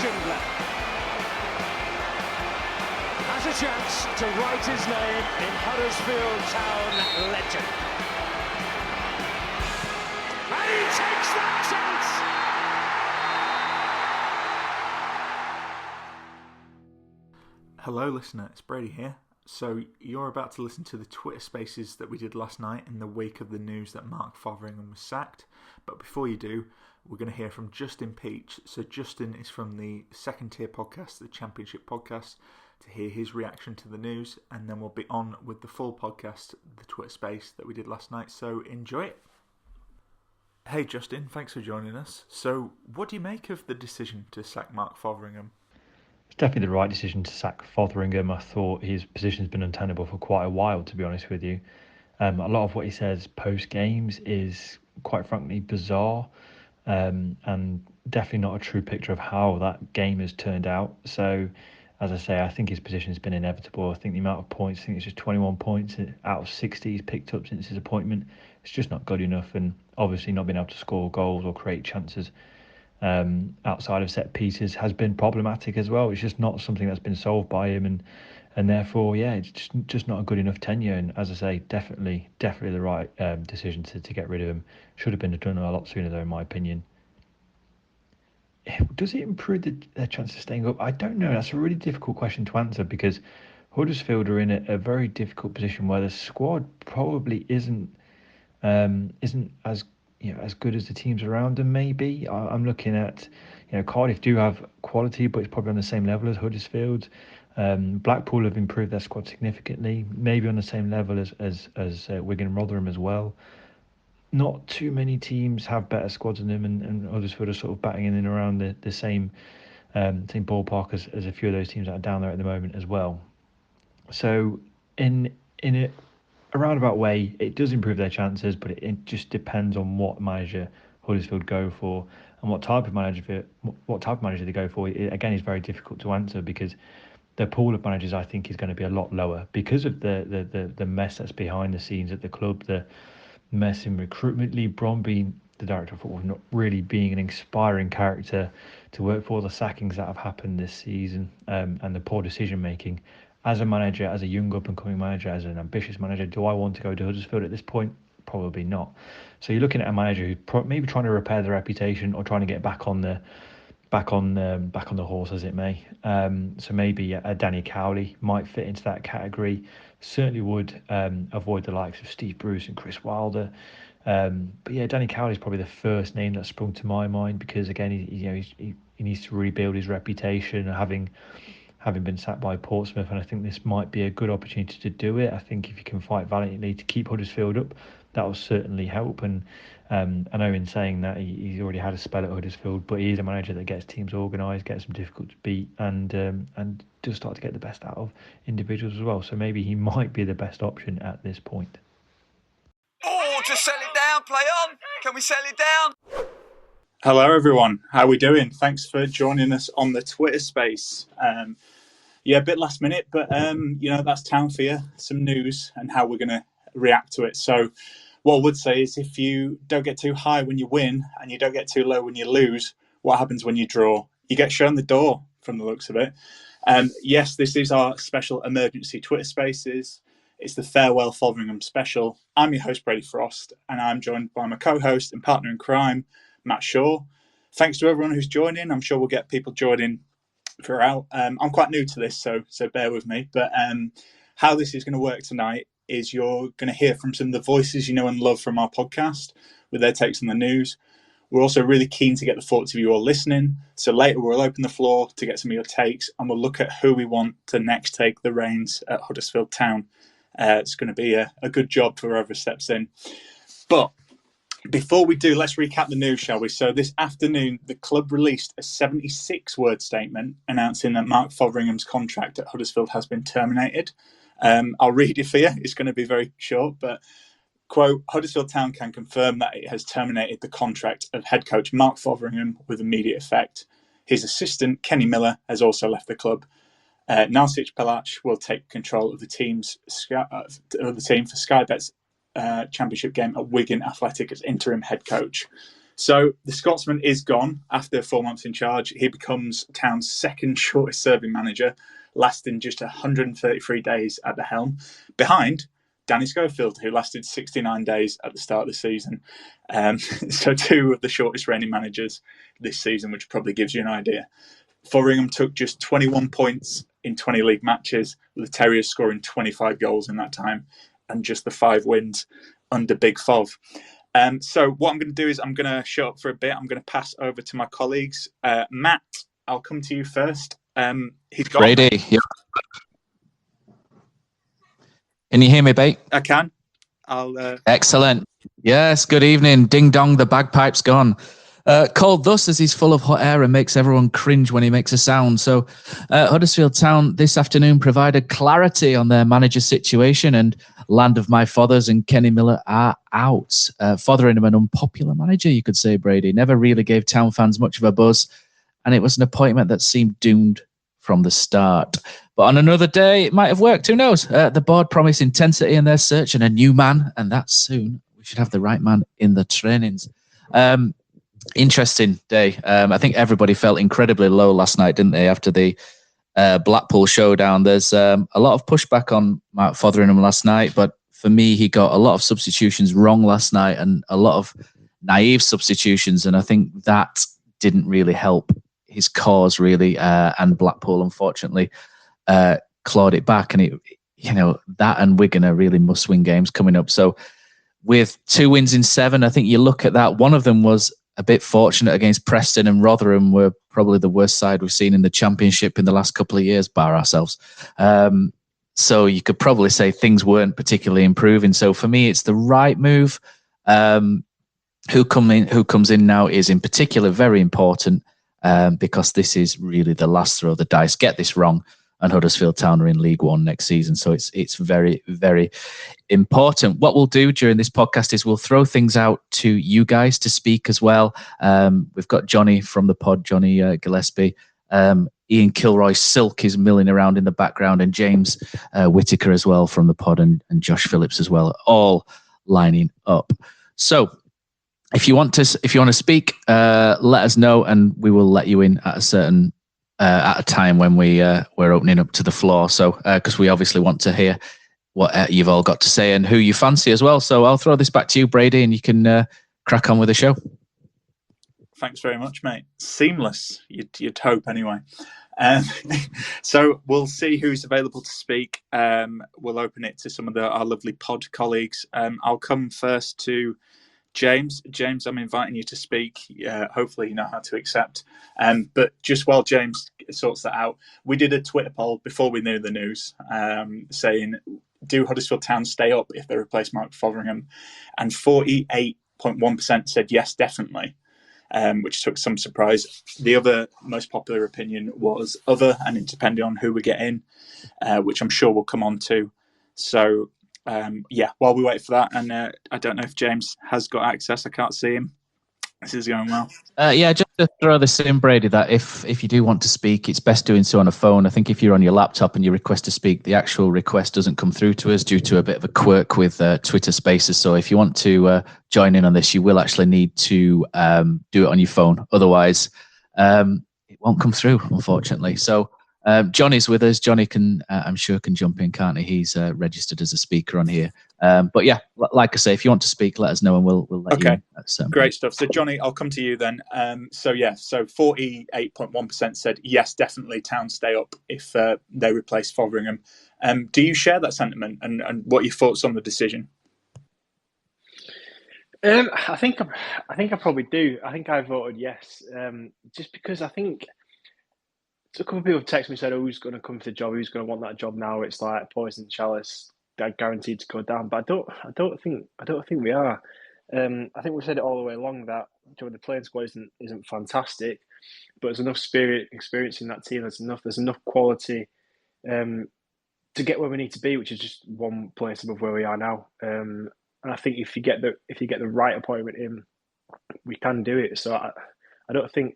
Schindler has a chance to write his name in Huddersfield Town legend. And he takes that chance! Hello listener, it's Brady here. So you're about to listen to the Twitter spaces that we did last night in the wake of the news that Mark Fotheringham was sacked. But before you do, we're going to hear from Justin Peach. So Justin is from the second tier podcast, the Championship podcast, to hear his reaction to the news. And then we'll be on with the full podcast, the Twitter space that we did last night. So enjoy it. Hey Justin, thanks for joining us. So what do you make of the decision to sack Mark Fotheringham? It's definitely the right decision to sack Fotheringham. I thought his position's been untenable for quite a while, to be honest with you. A lot of what he says post-games is, quite frankly, bizarre and definitely not a true picture of how that game has turned out. So, as I say, I think his position has been inevitable. I think the amount of points, I think it's just 21 points out of 60 he's picked up since his appointment. It's just not good enough, and obviously not being able to score goals or create chances outside of set pieces has been problematic as well. It's just not something that's been solved by him, and therefore, yeah, it's just not a good enough tenure. And as I say, definitely the right decision to get rid of him. Should have been done a lot sooner, though, in my opinion. Does it improve their chance of staying up? I don't know. That's a really difficult question to answer because Huddersfield are in a very difficult position where the squad probably isn't as as good as the teams around them. Maybe I'm looking at Cardiff do have quality, but it's probably on the same level as Huddersfield. Blackpool have improved their squad significantly, maybe on the same level as Wigan and Rotherham as well. Not too many teams have better squads than them, and Huddersfield are sort of batting in and around the same ballpark as a few of those teams that are down there at the moment as well. So in a roundabout way, it does improve their chances, but it just depends on what manager Huddersfield go for and what type of manager they go for. It, again, is very difficult to answer because the pool of managers, I think, is going to be a lot lower because of the mess that's behind the scenes at the club, the mess in recruitment. Lee Bromby, the director of football, not really being an inspiring character to work for, the sackings that have happened this season, and the poor decision making. As a manager, as a young up-and-coming manager, as an ambitious manager, do I want to go to Huddersfield at this point? Probably not. So you're looking at a manager who's maybe trying to repair their reputation or trying to get back on the horse, as it may. So maybe a Danny Cowley might fit into that category. Certainly would avoid the likes of Steve Bruce and Chris Wilder. But yeah, Danny Cowley is probably the first name that sprung to my mind because again, he needs to rebuild his reputation, having been sacked by Portsmouth, and I think this might be a good opportunity to do it. I think if you can fight valiantly to keep Huddersfield up, that will certainly help. And I know in saying that he's already had a spell at Huddersfield, but he's a manager that gets teams organised, gets them difficult to beat, and does start to get the best out of individuals as well. So maybe he might be the best option at this point. Oh, just settle it down, play on. Can we settle it down? Hello everyone, how are we doing? Thanks for joining us on the Twitter space. A bit last minute, but that's Town for you, some news and how we're going to react to it. So what I would say is if you don't get too high when you win and you don't get too low when you lose, what happens when you draw? You get shown the door from the looks of it. Yes, this is our special emergency Twitter spaces. It's the Farewell Fotheringham special. I'm your host, Brady Frost, and I'm joined by my co-host and partner in crime, Matt Shaw. Thanks to everyone who's joining. I'm sure we'll get people joining throughout. I'm quite new to this, so bear with me. But how this is going to work tonight is you're going to hear from some of the voices you know and love from our podcast with their takes on the news. We're also really keen to get the thoughts of you all listening. So later we'll open the floor to get some of your takes and we'll look at who we want to next take the reins at Huddersfield Town. It's going to be a good job for whoever steps in. But before we do, let's recap the news, shall we? So this afternoon, the club released a 76-word statement announcing that Mark Fotheringham's contract at Huddersfield has been terminated. I'll read it for you. It's going to be very short, but quote, Huddersfield Town can confirm that it has terminated the contract of head coach Mark Fotheringham with immediate effect. His assistant, Kenny Miller, has also left the club. Narcic Pelac will take control of the team for Sky Bet's championship game at Wigan Athletic as interim head coach. So the Scotsman is gone after 4 months in charge. He becomes Town's second shortest serving manager, lasting just 133 days at the helm, behind Danny Schofield, who lasted 69 days at the start of the season. So two of the shortest reigning managers this season, which probably gives you an idea. Fotheringham took just 21 points in 20 league matches, with the Terriers scoring 25 goals in that time, and just the 5 wins under Big Fov. So what I'm going to do is I'm going to shut up for a bit. I'm going to pass over to my colleagues. Matt, I'll come to you first. He's got Brady, yeah. Can you hear me, mate? I can. Excellent. Yes, good evening. Ding dong, the bagpipe's gone. Called thus as he's full of hot air and makes everyone cringe when he makes a sound. So Huddersfield Town this afternoon provided clarity on their manager situation, and Land of My Fathers and Kenny Miller are out. Fotheringham, an unpopular manager, you could say, Brady, never really gave Town fans much of a buzz, and it was an appointment that seemed doomed from the start. But on another day, it might have worked. Who knows? The board promised intensity in their search and a new man, and that's soon. We should have the right man in the trainings. Interesting day. I think everybody felt incredibly low last night, didn't they, after the Blackpool showdown? There's a lot of pushback on Mark Fotheringham last night, but for me, he got a lot of substitutions wrong last night and a lot of naive substitutions, and I think that didn't really help his cause, really, and Blackpool, unfortunately, clawed it back. And that and Wigan are really must-win games coming up. So with 2 wins in 7, I think you look at that. One of them was a bit fortunate against Preston, and Rotherham were probably the worst side we've seen in the Championship in the last couple of years, bar ourselves. So you could probably say things weren't particularly improving. So for me, it's the right move. Who comes in now is in particular very important, because this is really the last throw of the dice. Get this wrong, and Huddersfield Town are in League One next season. So it's very, very important. What we'll do during this podcast is we'll throw things out to you guys to speak as well. We've got Jonny from the pod, Jonny Gillespie. Ian Kilroy Silk is milling around in the background, and James Whittaker as well from the pod, and Josh Phillips as well, all lining up. So if you want to speak, let us know, and we will let you in at a time when we're opening up to the floor. So because we obviously want to hear what you've all got to say and who you fancy as well. So I'll throw this back to you, Brady, and you can crack on with the show. Thanks very much, mate. Seamless, you'd hope anyway. So we'll see who's available to speak. We'll open it to some of our lovely pod colleagues. I'll come first to James. James, I'm inviting you to speak. Hopefully you know how to accept. But just while James sorts that out, we did a Twitter poll before we knew the news, saying, do Huddersfield Town stay up if they replace Mark Fotheringham? And 48.1% said yes, definitely, which took some surprise. The other most popular opinion was other, and depending on who we get in, which I'm sure we'll come on to. So while we wait for that, and I don't know if James has got access. I can't see him. This is going well. Just to throw this in, Brady, that if you do want to speak, it's best doing so on a phone. I think if you're on your laptop and you request to speak, the actual request doesn't come through to us due to a bit of a quirk with Twitter Spaces. So if you want to join in on this, you will actually need to do it on your phone. Otherwise, it won't come through, unfortunately. So Jonny's with us. Jonny I'm sure can jump in, can't he? He's registered as a speaker on here. But yeah, like I say, if you want to speak, let us know and we'll let you in. Great stuff. So Jonny, I'll come to you then. So 48.1% said yes, definitely Town stay up if they replace Fotheringham. Do you share that sentiment, and what are your thoughts on the decision? I think I probably do. I think I voted yes, just because I think. So a couple of people have texted me and said, who's going to come for the job? Who's going to want that job now? It's like poison chalice, they're guaranteed to go down. But I don't think we are. I think we've said it all the way along that the playing squad isn't fantastic, but there's enough experience in that team. There's enough quality to get where we need to be, which is just one place above where we are now. And I think if you get the right appointment in, we can do it. So I don't think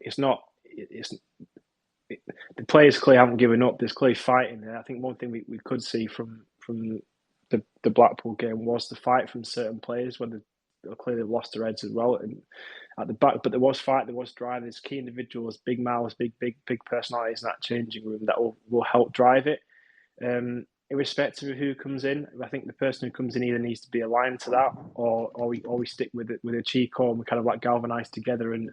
the players clearly haven't given up. There's clearly fighting there. I think one thing we could see from the Blackpool game was the fight from certain players when they clearly lost their heads as well. And at the back. But there was fight, there was drive, there's key individuals, big mouths, big personalities in that changing room that will help drive it. Irrespective of who comes in, I think the person who comes in either needs to be aligned to that, or we stick with a Chico and we kind of like galvanise together and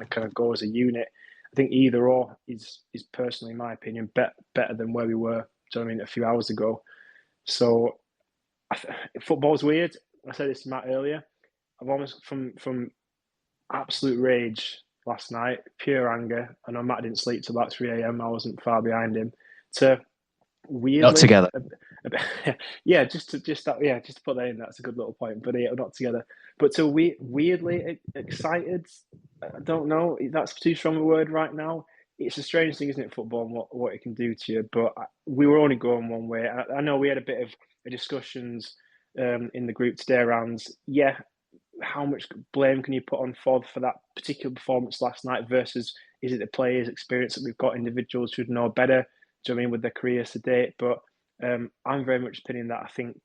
kind of go as a unit. I think either or is personally, in my opinion, better than where we were. Do you know what I mean? A few hours ago. So football's weird. I said this to Matt earlier. I've almost from absolute rage last night, pure anger. I know Matt didn't sleep till about 3 a.m. I wasn't far behind him. To weirdly, not together. Just to put that in. That's a good little point. But yeah, not together. But to weirdly excited. I don't know. That's too strong a word right now. It's a strange thing, isn't it, football, and what it can do to you. But we were only going one way. I know we had a bit of discussions in the group today around, how much blame can you put on Ford for that particular performance last night versus is it the players' experience that we've got, individuals who know better, do you know what I mean, with their careers to date? But I'm very much opinion that I think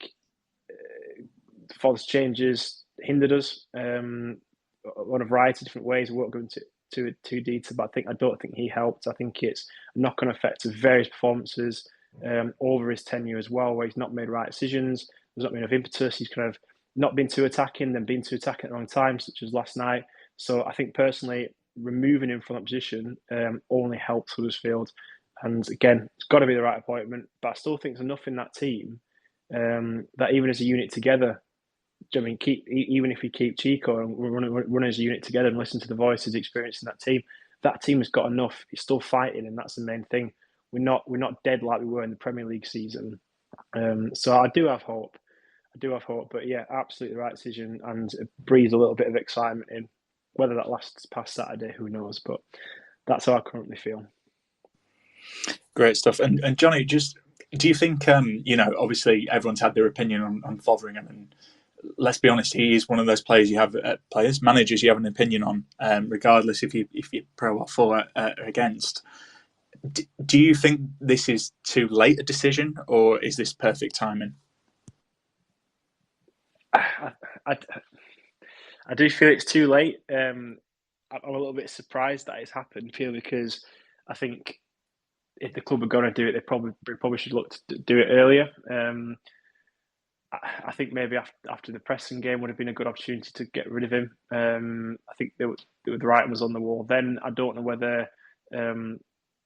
Ford's changes hindered us on a variety of different ways. We won't go into too detail, but I don't think he helped. I think it's a knock-on effect of various performances over his tenure as well, where he's not made right decisions. There's not been enough impetus. He's kind of not been too attacking, then been too attacking at the wrong time, such as last night. So I think personally, removing him from that position only helps Huddersfield. And again, it's got to be the right appointment. But I still think there's enough in that team that even as a unit together, I mean, even if we keep Chico and run as a unit together and listen to the voices, experience in that team has got enough. It's still fighting, and that's the main thing. We're not dead like we were in the Premier League season. So I do have hope. But yeah, absolutely the right decision, and it breathes a little bit of excitement in. Whether that lasts past Saturday, who knows? But that's how I currently feel. Great stuff. And Jonny, just do you think, obviously everyone's had their opinion on Fotheringham, and let's be honest, he is one of those players managers you have an opinion on, regardless if you're pro or for against. Do you think this is too late a decision, or is this perfect timing? I do feel it's too late. I'm a little bit surprised that it's happened, purely because I think if the club are going to do it, they probably should look to do it earlier. I think maybe after the Preston game would have been a good opportunity to get rid of him. I think the writing was on the wall then. I don't know whether the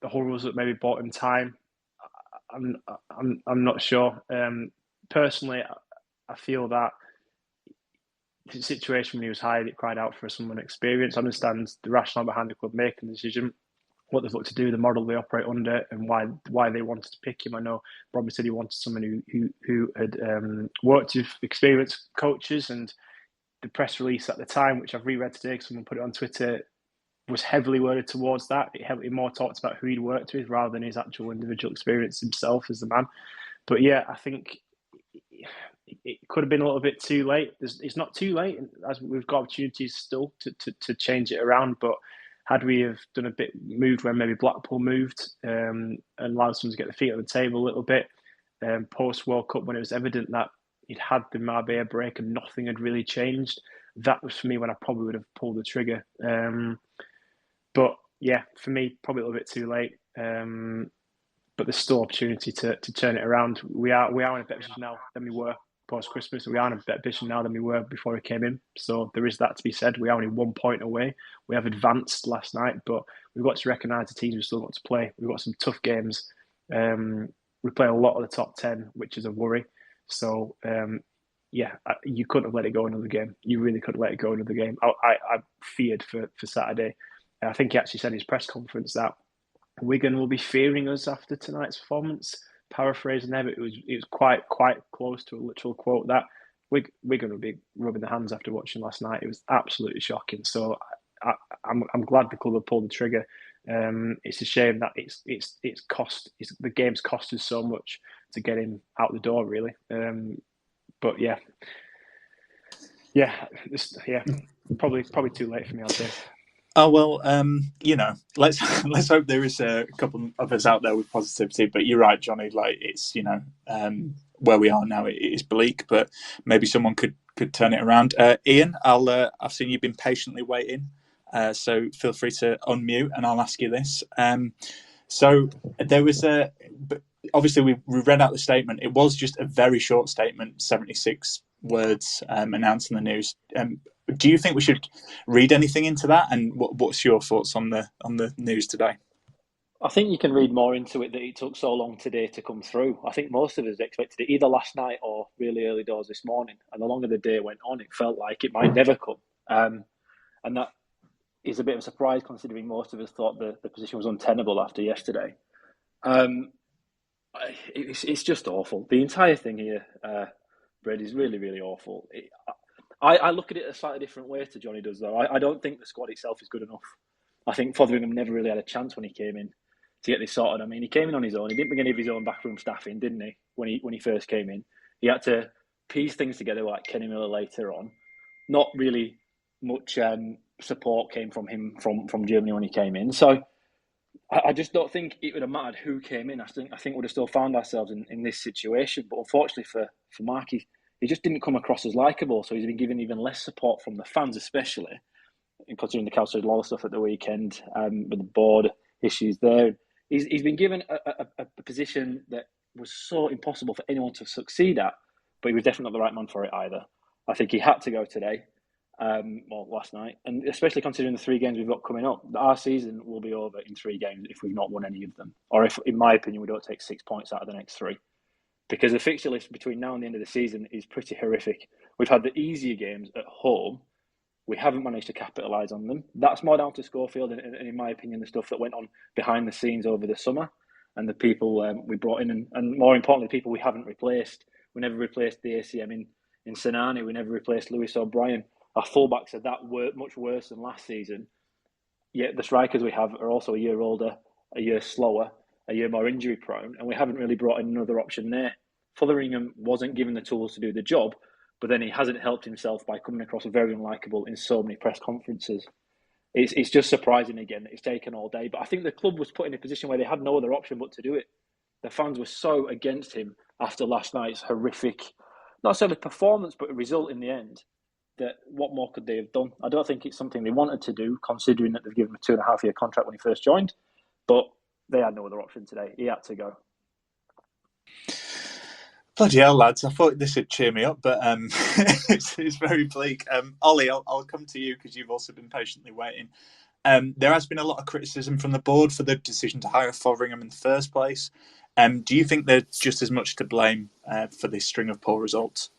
whole rules that maybe bought him time. I'm not sure. Personally, I feel that the situation when he was hired, it cried out for someone experienced. I understand the rationale behind the club making the decision, what they've looked to do, the model they operate under, and why they wanted to pick him. I know Robbie said he wanted someone who had worked with experienced coaches, and the press release at the time, which I've reread today because someone put it on Twitter, was heavily worded towards that. It more talked about who he'd worked with rather than his actual individual experience himself as the man. But yeah, I think it could have been a little bit too late. It's not too late, as we've got opportunities still to change it around. But had we have done a bit moved when maybe Blackpool moved and allowed someone to get the feet on the table a little bit post World Cup, when it was evident that he'd had the Marbella break and nothing had really changed, that was for me when I probably would have pulled the trigger. But yeah, for me, probably a little bit too late. But there's still opportunity to turn it around. We are in a better position now than we were post-Christmas. We are in a better position now than we were before we came in. So there is that to be said. We are only 1 point away. We have advanced last night, but we've got to recognise the teams we've still got to play. We've got some tough games. We play a lot of the top 10, which is a worry. So, you couldn't have let it go another game. You really couldn't let it go another game. I feared for Saturday. I think he actually said in his press conference that Wigan will be fearing us after tonight's performance. Paraphrasing there, but it was quite close to a literal quote that Wigan will be rubbing their hands after watching last night. It was absolutely shocking. So I'm glad the club have pulled the trigger. It's a shame that the game's cost us so much to get him out the door, really. But probably too late for me, I'd say. Oh well, let's hope there is a couple of us out there with positivity. But you're right, Jonny. Like it's where we are now, it is bleak. But maybe someone could could turn it around. Ian, I've seen you've been patiently waiting, so feel free to unmute and I'll ask you this. So there was obviously we read out the statement. It was just a very short statement, 76 words announcing the news. Do you think we should read anything into that? And what's your thoughts on the news today? I think you can read more into it that it took so long today to come through. I think most of us expected it either last night or really early doors this morning. And the longer the day went on, it felt like it might never come. And that is a bit of a surprise considering most of us thought the position was untenable after yesterday. It's just awful. The entire thing here, Brady, is really, really awful. I look at it a slightly different way to Jonny does, though. I don't think the squad itself is good enough. I think Fotheringham never really had a chance when he came in to get this sorted. I mean, he came in on his own. He didn't bring any of his own backroom staff in, didn't he? When he first came in, he had to piece things together like Kenny Miller later on. Not really much support came from him from Germany when he came in. So I just don't think it would have mattered who came in. I think we'd have still found ourselves in this situation. But unfortunately for Mark, he just didn't come across as likeable. So he's been given even less support from the fans, especially considering the Calcium Law stuff at the weekend with the board issues there. He's been given a position that was so impossible for anyone to succeed at, but he was definitely not the right man for it either. I think he had to go today, last night, and especially considering the 3 games we've got coming up. Our season will be over in 3 games if we've not won any of them, or if, in my opinion, we don't take 6 points out of the next 3. Because the fixture list between now and the end of the season is pretty horrific. We've had the easier games at home. We haven't managed to capitalise on them. That's more down to Schofield and in my opinion, the stuff that went on behind the scenes over the summer and the people we brought in and more importantly, people we haven't replaced. We never replaced the ACM in Senani. We never replaced Lewis O'Brien. Our fullbacks are that much worse than last season. Yet the strikers we have are also a year older, a year slower, a year more injury prone, and we haven't really brought in another option there. Fotheringham wasn't given the tools to do the job, but then he hasn't helped himself by coming across very unlikable in so many press conferences. It's just surprising again that it's taken all day. But I think the club was put in a position where they had no other option but to do it. The fans were so against him after last night's horrific, not necessarily performance, but a result in the end, that what more could they have done? I don't think it's something they wanted to do, considering that they've given him a 2.5-year contract when he first joined. But they had no other option today. He had to go. Bloody hell, lads. I thought this would cheer me up, but it's very bleak. Ollie, I'll come to you because you've also been patiently waiting. There has been a lot of criticism from the board for the decision to hire Fotheringham in the first place. Do you think they're just as much to blame for this string of poor results?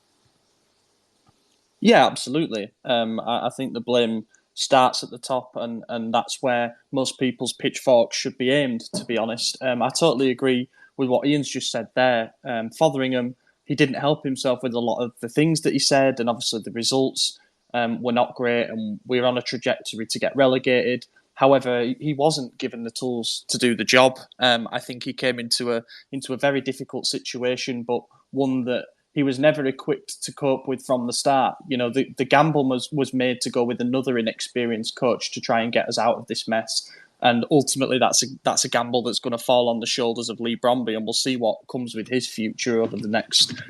Yeah, absolutely. I think the blame starts at the top, and that's where most people's pitchforks should be aimed, to be honest. I totally agree with what Ian's just said there. Fotheringham, he didn't help himself with a lot of the things that he said, and obviously the results were not great, and we're on a trajectory to get relegated. However, he wasn't given the tools to do the job. I think he came into a very difficult situation, but one that he was never equipped to cope with from the start. You know, the gamble was made to go with another inexperienced coach to try and get us out of this mess. And ultimately, that's a gamble that's going to fall on the shoulders of Lee Bromby, and we'll see what comes with his future over the next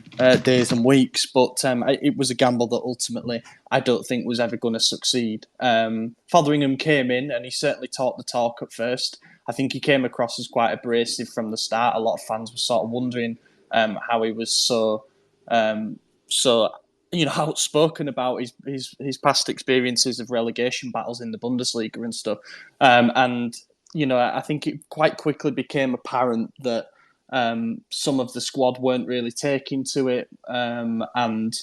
days and weeks. But it was a gamble that ultimately I don't think was ever going to succeed. Fotheringham came in, and he certainly talked the talk at first. I think he came across as quite abrasive from the start. A lot of fans were sort of wondering how he was so outspoken about his past experiences of relegation battles in the Bundesliga and stuff. And I think it quite quickly became apparent that some of the squad weren't really taking to it, and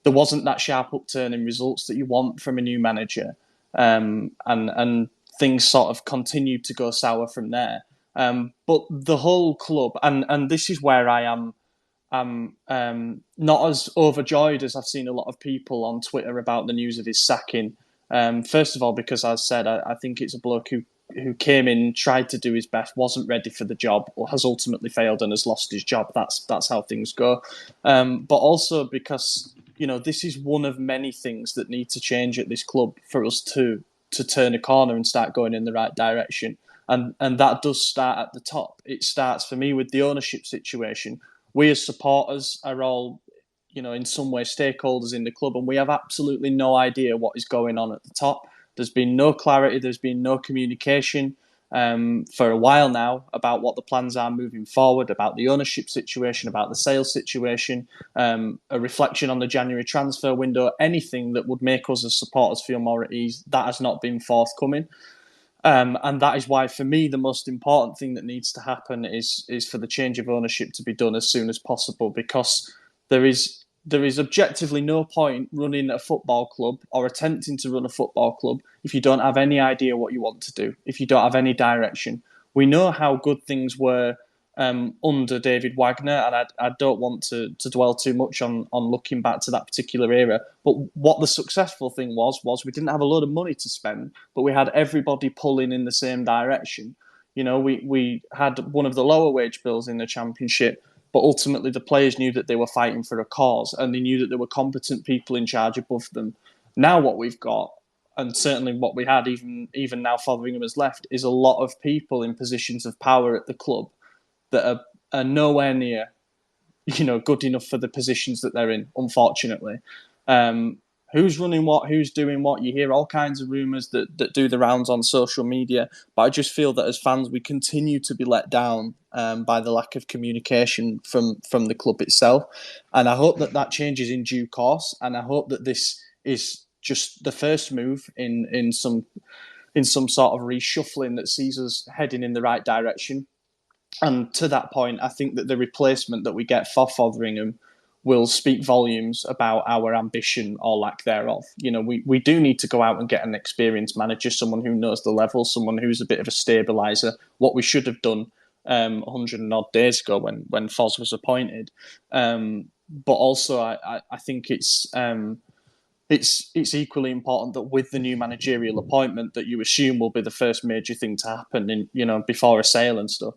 there wasn't that sharp upturn in results that you want from a new manager. And things sort of continued to go sour from there. But the whole club, and this is where I am not as overjoyed as I've seen a lot of people on Twitter about the news of his sacking. First of all, because as I said, I think it's a bloke who came in, tried to do his best, wasn't ready for the job, or has ultimately failed and has lost his job. That's how things go. But also because this is one of many things that need to change at this club for us to turn a corner and start going in the right direction. And that does start at the top. It starts for me with the ownership situation. We as supporters are all, in some way stakeholders in the club, and we have absolutely no idea what is going on at the top. There's been no clarity, there's been no communication for a while now about what the plans are moving forward, about the ownership situation, about the sales situation, a reflection on the January transfer window, anything that would make us as supporters feel more at ease. That has not been forthcoming. And that is why, for me, the most important thing that needs to happen is for the change of ownership to be done as soon as possible, because there is objectively no point running a football club or attempting to run a football club if you don't have any idea what you want to do, if you don't have any direction. We know how good things were under David Wagner, and I don't want to dwell too much on looking back to that particular era. But what the successful thing was we didn't have a load of money to spend, but we had everybody pulling in the same direction. We had one of the lower wage bills in the Championship, but ultimately the players knew that they were fighting for a cause, and they knew that there were competent people in charge above them. Now what we've got, and certainly what we had even now Fotheringham has left, is a lot of people in positions of power at the club that are nowhere near, good enough for the positions that they're in, unfortunately. Who's running what, who's doing what? You hear all kinds of rumours that do the rounds on social media, but I just feel that as fans we continue to be let down by the lack of communication from the club itself. And I hope that changes in due course, and I hope that this is just the first move in some sort of reshuffling that sees us heading in the right direction. And to that point, I think that the replacement that we get for Fotheringham will speak volumes about our ambition or lack thereof. We do need to go out and get an experienced manager, someone who knows the level, someone who's a bit of a stabiliser, what we should have done 100 and odd days ago when Foz was appointed. But also, I think it's equally important that with the new managerial appointment that you assume will be the first major thing to happen before a sale and stuff,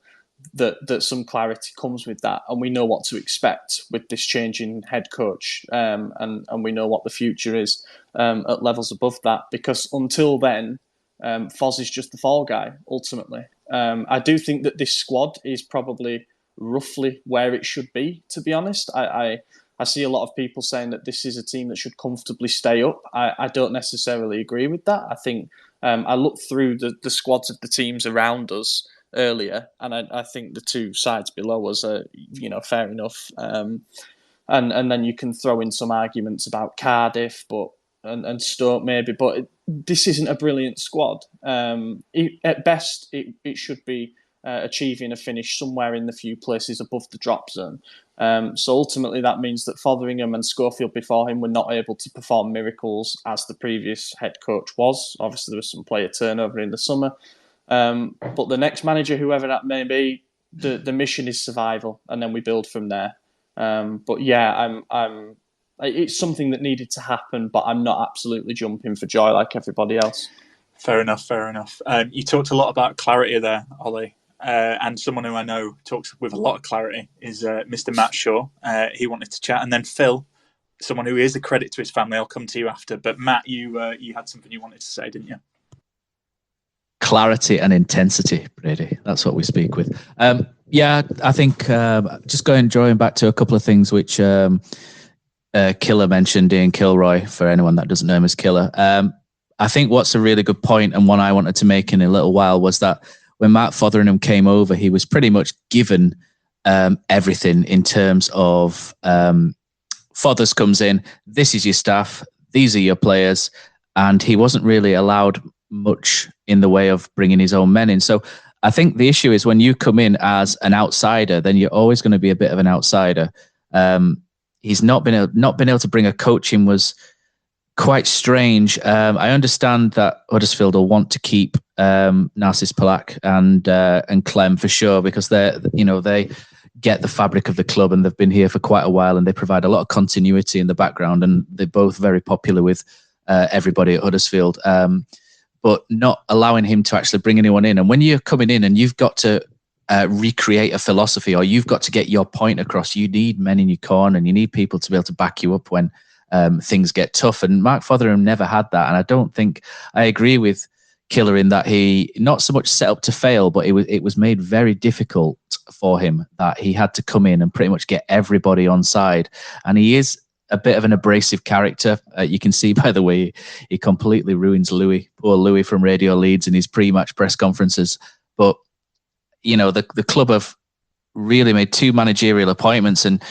that some clarity comes with that, and we know what to expect with this change in head coach, and we know what the future is at levels above that, because until then, Foz is just the fall guy, ultimately. I do think that this squad is probably roughly where it should be, to be honest. I see a lot of people saying that this is a team that should comfortably stay up. I don't necessarily agree with that. I think I looked through the squads of the teams around us earlier, and I think the two sides below us are, fair enough. And then you can throw in some arguments about Cardiff, and Stoke maybe, but this isn't a brilliant squad. At best, it should be achieving a finish somewhere in the few places above the drop zone. So ultimately, that means that Fotheringham and Schofield before him were not able to perform miracles as the previous head coach was. Obviously, there was some player turnover in the summer. But the next manager, whoever that may be, the mission is survival, and then we build from there. But yeah, it's something that needed to happen, but I'm not absolutely jumping for joy like everybody else. Fair enough. You talked a lot about clarity there, Ollie, and someone who I know talks with a lot of clarity is Mr. Matt Shaw. He wanted to chat, and then Phil, someone who is a credit to his family. I'll come to you after, but Matt, you had something you wanted to say, didn't you? Clarity and intensity, Brady. That's what we speak with. I think just drawing back to a couple of things which Killer mentioned, Ian Kilroy, for anyone that doesn't know him as Killer. I think what's a really good point, and one I wanted to make in a little while, was that when Matt Fotheringham came over, he was pretty much given everything in terms of Fothers comes in, this is your staff, these are your players, and he wasn't really allowed much in the way of bringing his own men in. So I think the issue is when you come in as an outsider, then you're always going to be a bit of an outsider. He's not been able to bring a coach in was quite strange. I understand that Huddersfield will want to keep Narcis Palak and Clem for sure, because they get the fabric of the club and they've been here for quite a while and they provide a lot of continuity in the background, and they're both very popular with everybody at Huddersfield. But not allowing him to actually bring anyone in. And when you're coming in and you've got to recreate a philosophy, or you've got to get your point across, you need men in your corner and you need people to be able to back you up when things get tough. And Mark Fotheringham never had that. And I don't think I agree with Killer in that he not so much set up to fail, but it was made very difficult for him, that he had to come in and pretty much get everybody on side. And he is a bit of an abrasive character. You can see by the way he completely ruins Louis, poor Louis from Radio Leeds in his pre-match press conferences. But, the club have really made 2 managerial appointments and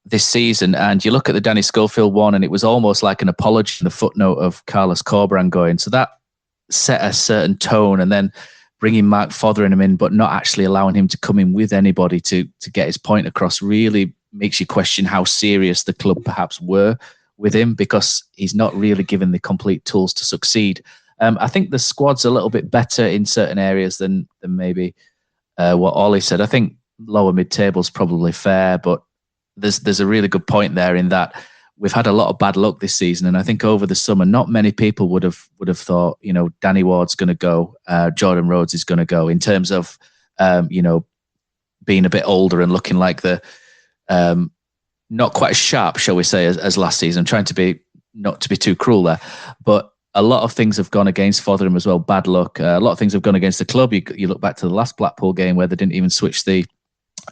this season, and you look at the Danny Schofield one and it was almost like an apology in the footnote of Carlos Corberán going. So that set a certain tone, and then bringing Mark Fotheringham in, but not actually allowing him to come in with anybody to get his point across really makes you question how serious the club perhaps were with him, because he's not really given the complete tools to succeed. I think the squad's a little bit better in certain areas than maybe what Oli said. I think lower mid-table's probably fair, but there's a really good point there in that we've had a lot of bad luck this season, and I think over the summer, not many people would have thought, Danny Ward's going to go, Jordan Rhodes is going to go, in terms of, being a bit older and looking like the not quite as sharp, shall we say, as last season. I'm trying to be not to be too cruel there, but a lot of things have gone against Fotheringham as well. Bad luck. A lot of things have gone against the club. You look back to the last Blackpool game where they didn't even switch the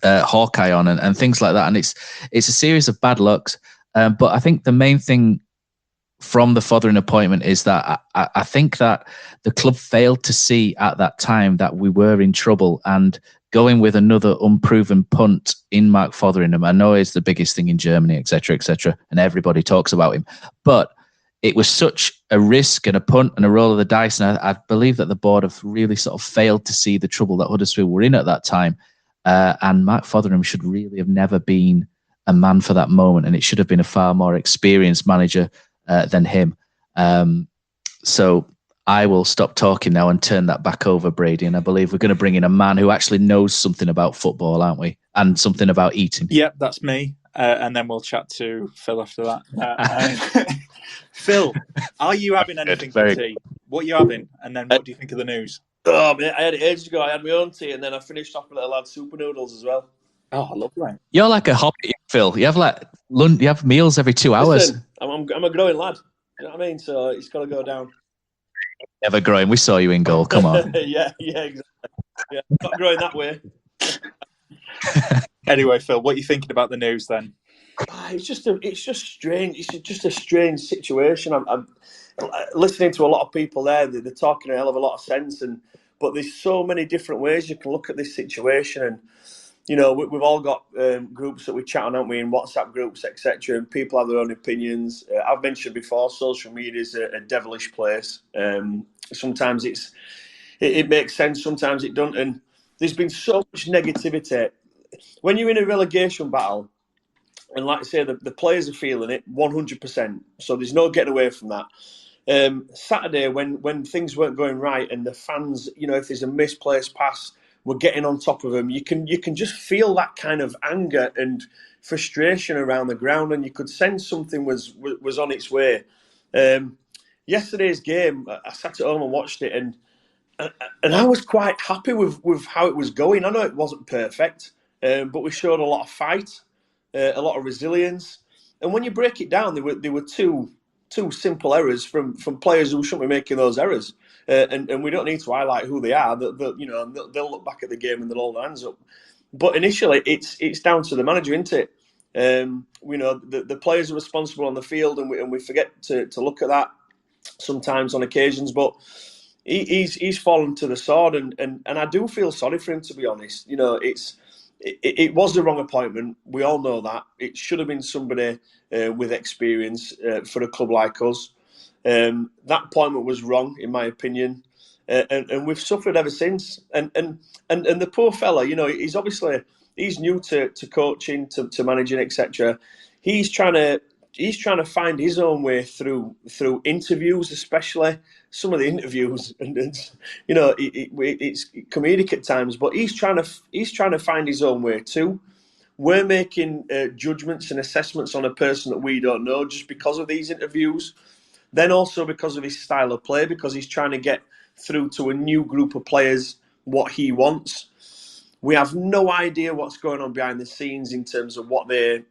Hawkeye on and things like that, and it's a series of bad lucks. But I think the main thing from the Fotheringham appointment is that I think that the club failed to see at that time that we were in trouble, and going with another unproven punt in Mark Fotheringham, I know is the biggest thing in Germany, etc., and everybody talks about him. But it was such a risk and a punt and a roll of the dice, and I believe that the board have really sort of failed to see the trouble that Huddersfield were in at that time. And Mark Fotheringham should really have never been a man for that moment, and it should have been a far more experienced manager than him. So I will stop talking now and turn that back over, Brady. And I believe we're going to bring in a man who actually knows something about football, aren't we? And something about eating. Yep, that's me. And then we'll chat to Phil after that. Phil, are you having anything for tea? What are you having? And then what do you think of the news? Oh, mate, I had it ages ago. I had my own tea, and then I finished off with a little lad super noodles as well. Oh, I love that. You're like a hobbit, Phil. You have you have meals every 2 hours. Listen, I'm a growing lad. You know what I mean? So it's got to go down. Never growing. We saw you in goal. Come on. yeah, exactly. Yeah, not growing that way. Anyway, Phil, what are you thinking about the news then? It's just strange. It's just a strange situation. I'm listening to a lot of people there. They're talking a hell of a lot of sense, but there's so many different ways you can look at this situation. And we've all got groups that we chat on, haven't we, in WhatsApp groups, etc. And people have their own opinions. I've mentioned before, social media is a devilish place. Sometimes it makes sense, sometimes it doesn't. And there's been so much negativity. When you're in a relegation battle, and like I say, the players are feeling it 100%. So there's no getting away from that. Saturday, when things weren't going right, and the fans, if there's a misplaced pass, we're getting on top of them. You can just feel that kind of anger and frustration around the ground, and you could sense something was on its way. Yesterday's game, I sat at home and watched it, and I was quite happy with how it was going. I know it wasn't perfect, but we showed a lot of fight, a lot of resilience. And when you break it down, there were two simple errors from players who shouldn't be making those errors. And we don't need to highlight who they are. They'll look back at the game and they'll hold their hands up. But initially, it's down to the manager, isn't it? The players are responsible on the field, and we forget to look at that sometimes on occasions. But he's fallen to the sword, and I do feel sorry for him, to be honest. It was the wrong appointment. We all know that. It should have been somebody with experience for a club like us. That appointment was wrong, in my opinion, and we've suffered ever since. And the poor fella, he's new to coaching, to managing, etc. He's trying to find his own way through interviews, especially some of the interviews, and it's comedic at times. But he's trying to find his own way too. We're making judgments and assessments on a person that we don't know just because of these interviews. Then also because of his style of play, because he's trying to get through to a new group of players what he wants. We have no idea what's going on behind the scenes in terms of what their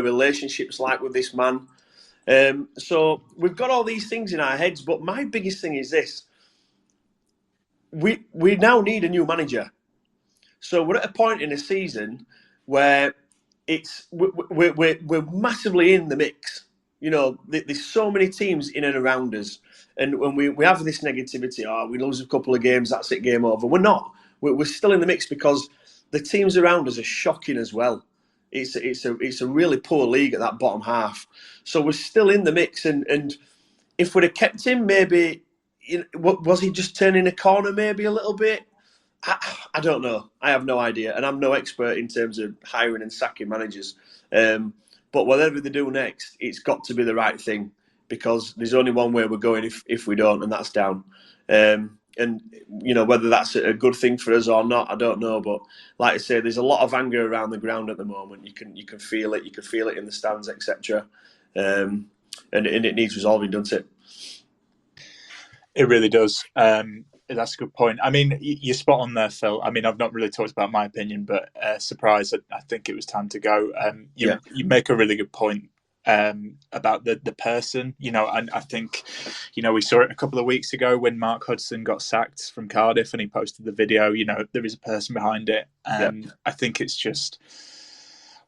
relationship's like with this man. So we've got all these things in our heads, but my biggest thing is this. We now need a new manager. So we're at a point in a season where we're massively in the mix. You know, there's so many teams in and around us, and when we have this negativity, we lose a couple of games, that's it, game over. We're not. We're still in the mix because the teams around us are shocking as well. It's a really poor league at that bottom half. So we're still in the mix, and if we'd have kept him, maybe, was he just turning a corner maybe a little bit? I don't know. I have no idea, and I'm no expert in terms of hiring and sacking managers. But whatever they do next, it's got to be the right thing, because there's only one way we're going if we don't, and that's down. And whether that's a good thing for us or not, I don't know. But like I say, there's a lot of anger around the ground at the moment. You can feel it. You can feel it in the stands, etc. And it needs resolving, doesn't it? It really does. That's a good point. I mean, you're spot on there, Phil. I mean, I've not really talked about my opinion, but surprise, I think it was time to go. You make a really good point about the person, and I think, we saw it a couple of weeks ago when Mark Hudson got sacked from Cardiff and he posted the video. There is a person behind it. I think it's just,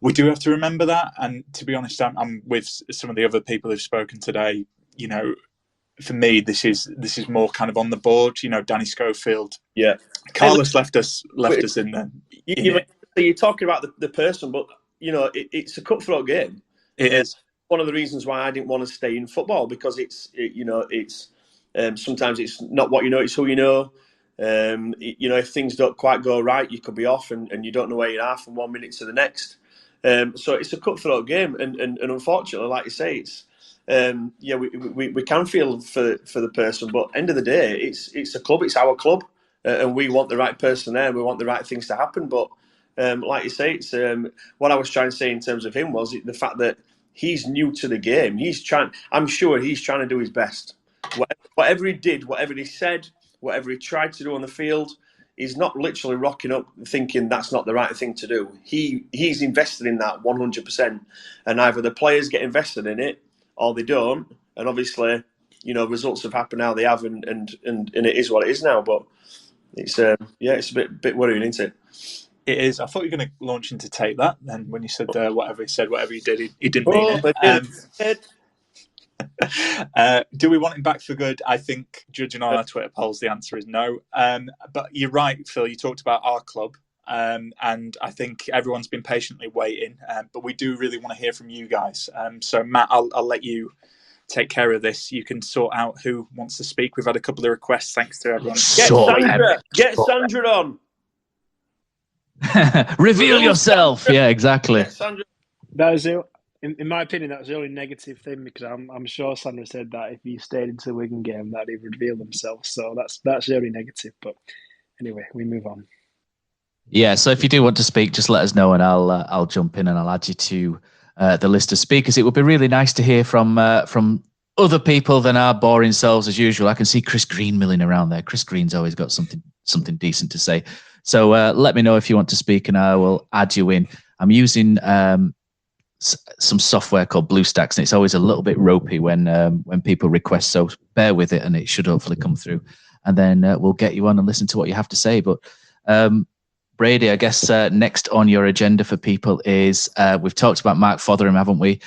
we do have to remember that. And to be honest, I'm with some of the other people who've spoken today. For me, this is more kind of on the board. Danny Schofield. Yeah, Carlos left us in there. You're talking about the person, but it's a cutthroat game. It is one of the reasons why I didn't want to stay in football, because it's sometimes it's not what you know, it's who you know. If things don't quite go right, you could be off, and you don't know where you are from 1 minute to the next. So it's a cutthroat game, and unfortunately, like you say, it's. We can feel for the person, but end of the day, it's a club, it's our club, and we want the right person there. We want the right things to happen. But like you say, it's what I was trying to say in terms of him was the fact that he's new to the game. I'm sure he's trying to do his best. Whatever he did, whatever he said, whatever he tried to do on the field, he's not literally rocking up thinking that's not the right thing to do. He's invested in that 100%, and either the players get invested in it or they don't, and obviously, results have happened how they have, and it is what it is now. But it's it's a bit worrying, isn't it? It is. I thought you were going to launch into take that, and when you said whatever he did, he didn't mean it. Do we want him back for good? I think, judging on our Twitter polls, the answer is no. But you're right, Phil. You talked about our club. And I think everyone's been patiently waiting, but we do really want to hear from you guys. So, Matt, I'll let you take care of this. You can sort out who wants to speak. We've had a couple of requests. Thanks to everyone. Get Sandra on. Reveal yourself. Yeah, exactly. That is, in my opinion, that was the only negative thing, because I'm sure Sandra said that if he stayed into the Wigan game, that he'd reveal himself. So that's the only negative. But anyway, we move on. Yeah, so if you do want to speak, just let us know, and I'll jump in and I'll add you to the list of speakers. It would be really nice to hear from other people than our boring selves as usual. I can see Chris Green milling around there. Chris Green's always got something decent to say. So let me know if you want to speak, and I will add you in. I'm using some software called BlueStacks, and it's always a little bit ropey when people request. So bear with it, and it should hopefully come through. And then we'll get you on and listen to what you have to say. But Brady, I guess next on your agenda for people is we've talked about Mark Fotheringham, haven't we?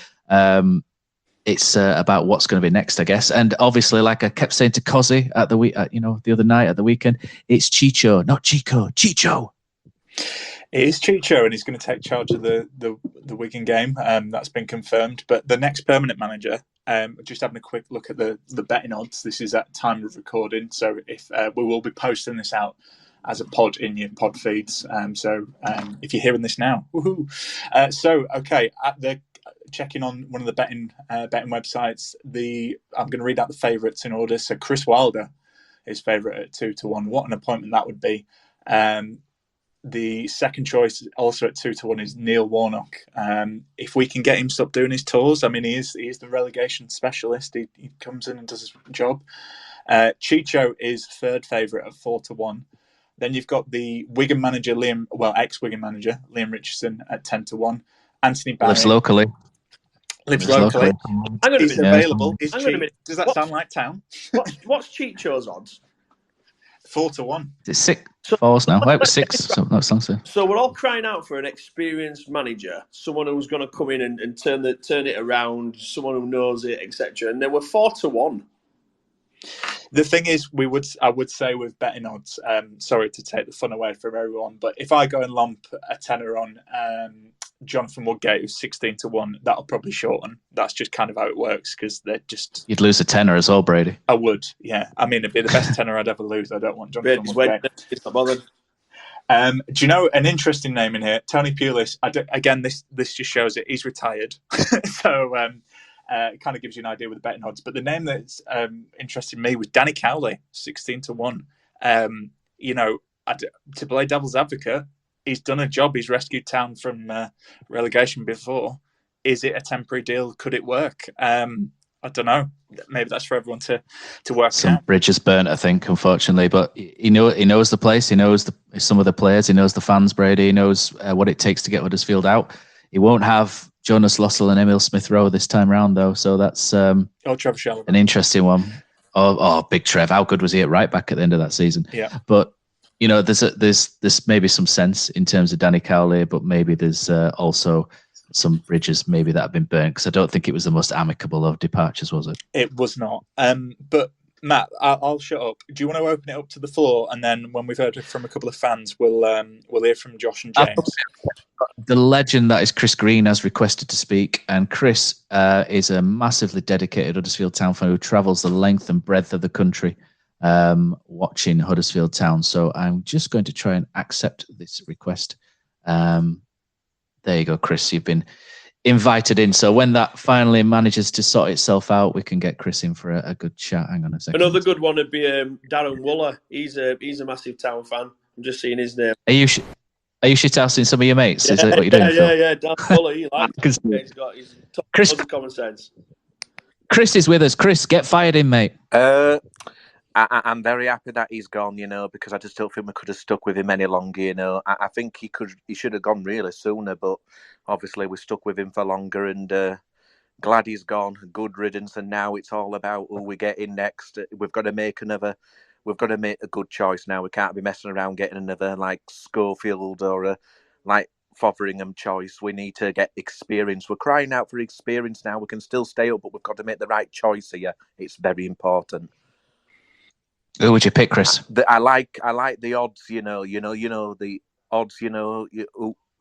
It's about what's going to be next, I guess. And obviously, like I kept saying to Cozzy at the other night at the weekend, it's Chicho, not Chico. Chicho. It is Chicho, and he's going to take charge of the Wigan game. That's been confirmed. But the next permanent manager, just having a quick look at the betting odds. This is at time of recording, so if we will be posting this out as a pod in your pod feeds. So if you're hearing this now, woohoo! Checking on one of the betting websites, I'm going to read out the favourites in order. So Chris Wilder is favourite at 2-1. What an appointment that would be! The second choice, also at 2-1, is Neil Warnock. If we can get him to stop doing his tours, I mean, he is the relegation specialist. He comes in and does his job. Chicho is third favourite at 4-1. Then you've got the Wigan manager, ex-Wigan manager, Liam Richardson at 10-1. Anthony Barry. Lives locally. He's available. Does that sound like town? What's Chicho's odds? 4-1. It's 6-4 now. It was 6. So that's something. So we're all crying out for an experienced manager, someone who's going to come in and turn it around, someone who knows it, etc. And then we're 4-1. The thing is, I would say with betting odds, sorry to take the fun away from everyone, but if I go and lump a tenner on Jonathan Woodgate, who's 16-1, that'll probably shorten. That's just kind of how it works because they're just. You'd lose a tenner as well, Brady. I would, yeah. I mean, it'd be the best tenner I'd ever lose. I don't want Jonathan Woodgate. It's not bothered. Do you know an interesting name in here? Tony Pulis. Again, this just shows it. He's retired, so it kind of gives you an idea with the betting odds. But the name that's interested me was Danny Cowley, 16-1. To play devil's advocate, he's done a job. He's rescued Town from relegation before. Is it a temporary deal? Could it work? I don't know. Maybe that's for everyone to work Some out. bridges burnt, I think, unfortunately. But he knows the place. He knows some of the players. He knows the fans, Brady. He knows what it takes to get Huddersfield out. He won't have Jonas Lossell and Emil Smith-Rowe this time round, though. So that's Trevor Shelby. an interesting one. Oh, big Trev. How good was he at right back at the end of that season? Yeah. But there's maybe some sense in terms of Danny Cowley, but maybe there's also some bridges maybe that have been burnt because I don't think it was the most amicable of departures, was it? It was not. But Matt, I'll shut up. Do you want to open it up to the floor, and then when we've heard from a couple of fans, we'll hear from Josh and James. The legend that is Chris Green has requested to speak, and Chris is a massively dedicated Huddersfield Town fan who travels the length and breadth of the country watching Huddersfield Town. So I'm just going to try and accept this request. There you go, Chris. You've been invited in. So when that finally manages to sort itself out, we can get Chris in for a good chat. Hang on a second. Another good one would be Darren Wooler. He's a massive Town fan. I'm just seeing his name. Are you shithousing some of your mates? Is that what you're doing? Yeah. Darren Wooler. He likes it. He's got his Chris, common sense. Chris is with us. Chris, get fired in, mate. I'm very happy that he's gone, because I just don't think we could have stuck with him any longer, I think he should have gone really sooner, but obviously we stuck with him for longer and glad he's gone. Good riddance, and now it's all about who we get in next. We've got to make a good choice now. We can't be messing around getting another like Schofield or a like Fotheringham choice. We need to get experience. We're crying out for experience now. We can still stay up, but we've got to make the right choice here. It's very important. Who would you pick, Chris? I like the odds. The odds.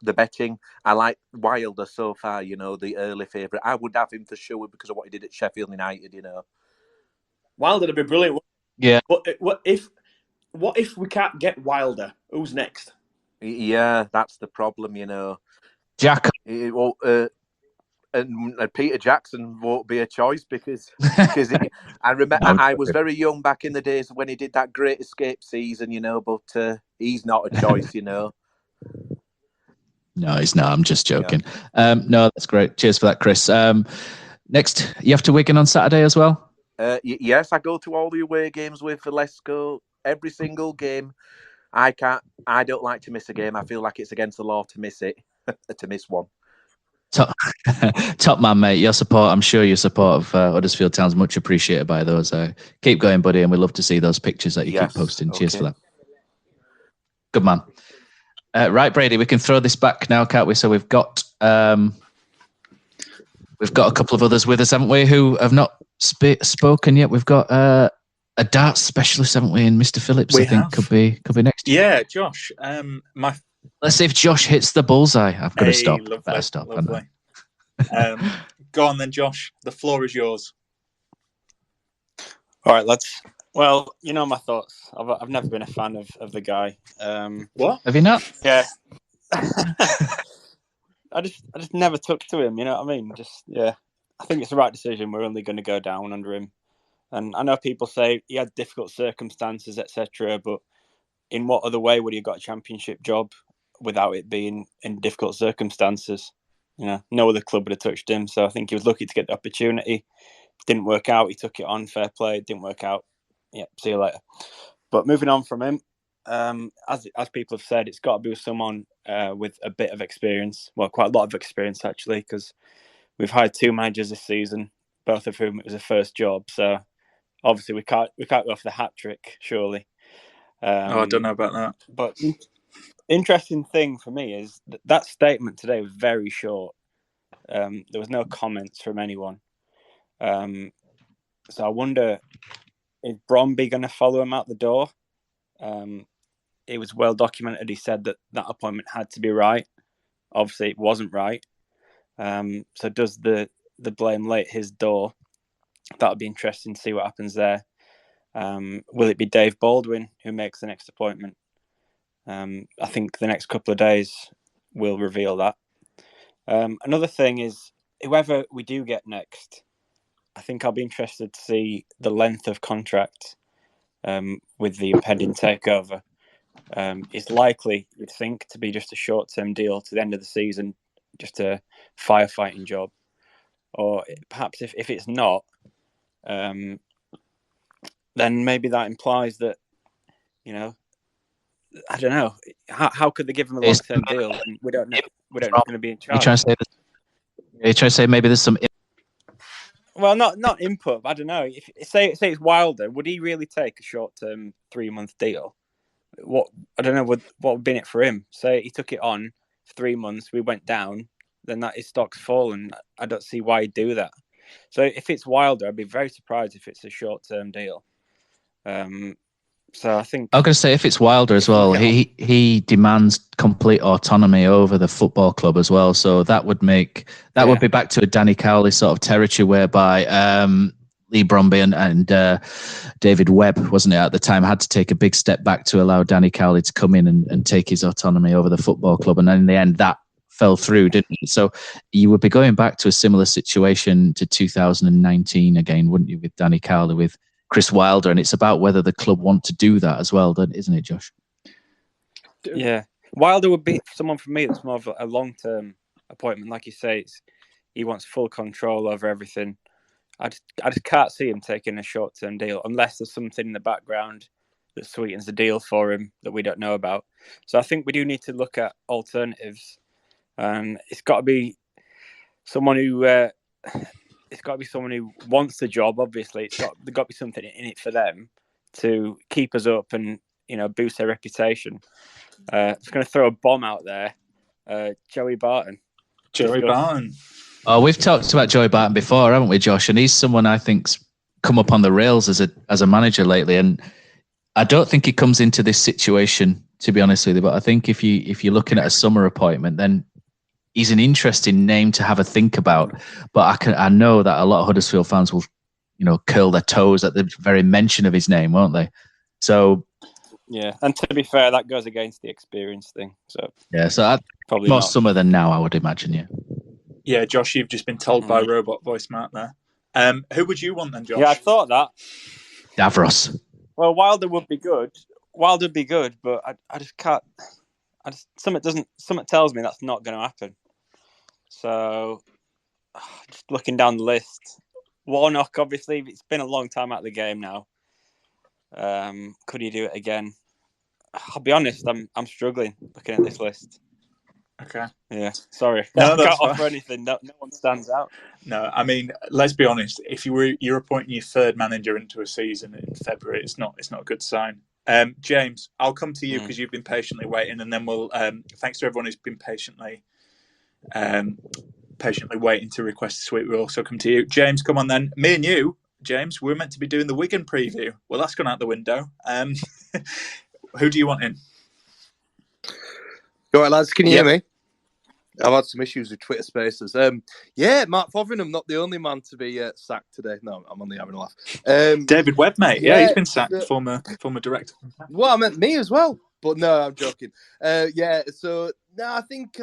The betting. I like Wilder so far. The early favourite. I would have him for sure because of what he did at Sheffield United. Wilder would be brilliant. Yeah. But what if we can't get Wilder? Who's next? Yeah, that's the problem. Jack. And Peter Jackson won't be a choice because I remember I was very young back in the days when he did that Great Escape season, but he's not a choice, No, he's not. I'm just joking. Yeah. No, that's great. Cheers for that, Chris. Next, you have to Wigan on Saturday as well? Yes, I go to all the away games with Lesko. Every single game. I don't like to miss a game. I feel like it's against the law to miss it, to miss one. Top man, mate. Your support, I'm sure your support of Huddersfield Town is much appreciated by those. Keep going, buddy, and we love to see those pictures that you keep posting. Okay. Cheers for that. Good man. Right, Brady, we can throw this back now, can't we? So we've got a couple of others with us, haven't we, who have not spoken yet. We've got a darts specialist, haven't we, in Mr. Phillips? I think could be next. Yeah, Josh. Let's see if Josh hits the bullseye. I've got to stop. Lovely, better stop. Lovely. Go on then, Josh. The floor is yours. All right, lads. Well, my thoughts. I've never been a fan of the guy. What? Have you not? Yeah. I just never took to him. You know what I mean? I think it's the right decision. We're only going to go down under him. And I know people say he had difficult circumstances, etc. But in what other way would he have got a championship job without it being in difficult circumstances? No other club would have touched him. So I think he was lucky to get the opportunity. Didn't work out. He took it on. Fair play. Didn't work out. Yeah, see you later. But moving on from him, as people have said, it's got to be someone with a bit of experience. Well, quite a lot of experience actually, because we've hired 2 managers this season, both of whom it was a first job. So obviously we can't go for the hat trick, surely. I don't know about that. But interesting thing for me is that statement today was very short. There was no comments from anyone. So I wonder, is Bromby going to follow him out the door? It was well documented. He said that appointment had to be right. Obviously, it wasn't right. So does the blame lay at his door? That would be interesting to see what happens there. Will it be Dave Baldwin who makes the next appointment? I think the next couple of days will reveal that. Another thing is, whoever we do get next, I think I'll be interested to see the length of contract with the impending takeover. It's likely, you'd think, to be just a short-term deal to the end of the season, just a firefighting job. Or perhaps if it's not, then maybe that implies that, I don't know. How could they give him a long-term deal? And we don't know. We don't know who's going to be in charge. You're trying to say maybe there's some. Well, not input. I don't know. If say it's Wilder, would he really take a short-term 3-month deal? What I don't know. What would be in it for him? Say he took it on for 3 months, we went down, then that his stock's fallen. I don't see why he'd do that. So if it's Wilder, I'd be very surprised if it's a short-term deal. So I think I'm going to say if it's Wilder as well, he demands complete autonomy over the football club as well. So that would make would be back to a Danny Cowley sort of territory whereby Lee Bromby and David Webb, wasn't it, at the time, had to take a big step back to allow Danny Cowley to come in and take his autonomy over the football club. And then in the end, that fell through, didn't it? So you would be going back to a similar situation to 2019 again, wouldn't you, with Danny Cowley, with Chris Wilder, and it's about whether the club want to do that as well, isn't it, Josh? Yeah, Wilder would be someone for me that's more of a long-term appointment. Like you say, he wants full control over everything. I just can't see him taking a short-term deal unless there's something in the background that sweetens the deal for him that we don't know about. So I think we do need to look at alternatives, and it's got to be someone who. It's got to be someone who wants the job. Obviously, there's got to be something in it for them to keep us up and boost their reputation. Just going to throw a bomb out there. Joey Barton. Barton. Oh, we've talked about Joey Barton before, haven't we, Josh? And he's someone I think's come up on the rails as a manager lately. And I don't think he comes into this situation, to be honest with you. But I think if you're looking at a summer appointment, then he's an interesting name to have a think about, but I know that a lot of Huddersfield fans will, curl their toes at the very mention of his name, won't they? So, yeah, and to be fair, that goes against the experience thing. So yeah, so probably more not. summer than now, I would imagine. Yeah. Yeah, Josh, you've just been told by robot voice Matt there. Who would you want then, Josh? Yeah, I thought that. Davros. Well, Wilder would be good. Wilder would be good, but I just can't. Something tells me that's not going to happen. So, just looking down the list, Warnock, obviously, it's been a long time out of the game now. Could he do it again? I'll be honest, I'm struggling looking at this list. Okay. Yeah, sorry. No, I can't offer anything. No one stands out. No, I mean, let's be honest. If you're appointing your third manager into a season in February, it's not a good sign. James, I'll come to you because you've been patiently waiting, and then we'll. Thanks to everyone who's been patiently waiting to request a sweep. We'll also come to you, James. Come on then. Me and you, James, we're meant to be doing the Wigan preview. Well, that's gone out the window. Who do you want in? All right, lads, can you hear me? I've had some issues with Twitter Spaces. Mark Fotheringham, not the only man to be sacked today. No, I'm only having a laugh. David Webb, mate. Yeah, he's been sacked. Former director. Well, I meant me as well, but no, I'm joking. So no, I think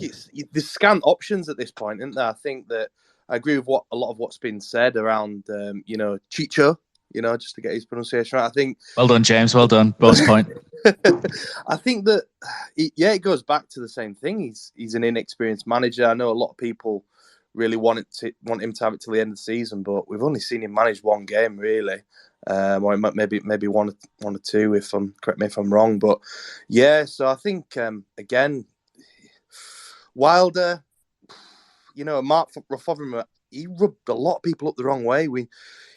it's the scant options at this point, isn't there? I think that I agree with a lot of what's been said around, Chicho. Just to get his pronunciation right. I think. Well done, James. Well done. Both point. I think that, it goes back to the same thing. He's an inexperienced manager. I know a lot of people really want him to have it till the end of the season, but we've only seen him manage one game really, or maybe one or two. Correct me if I'm wrong, but yeah. So I think again, Wilder, Mark Fotheringham, he rubbed a lot of people up the wrong way.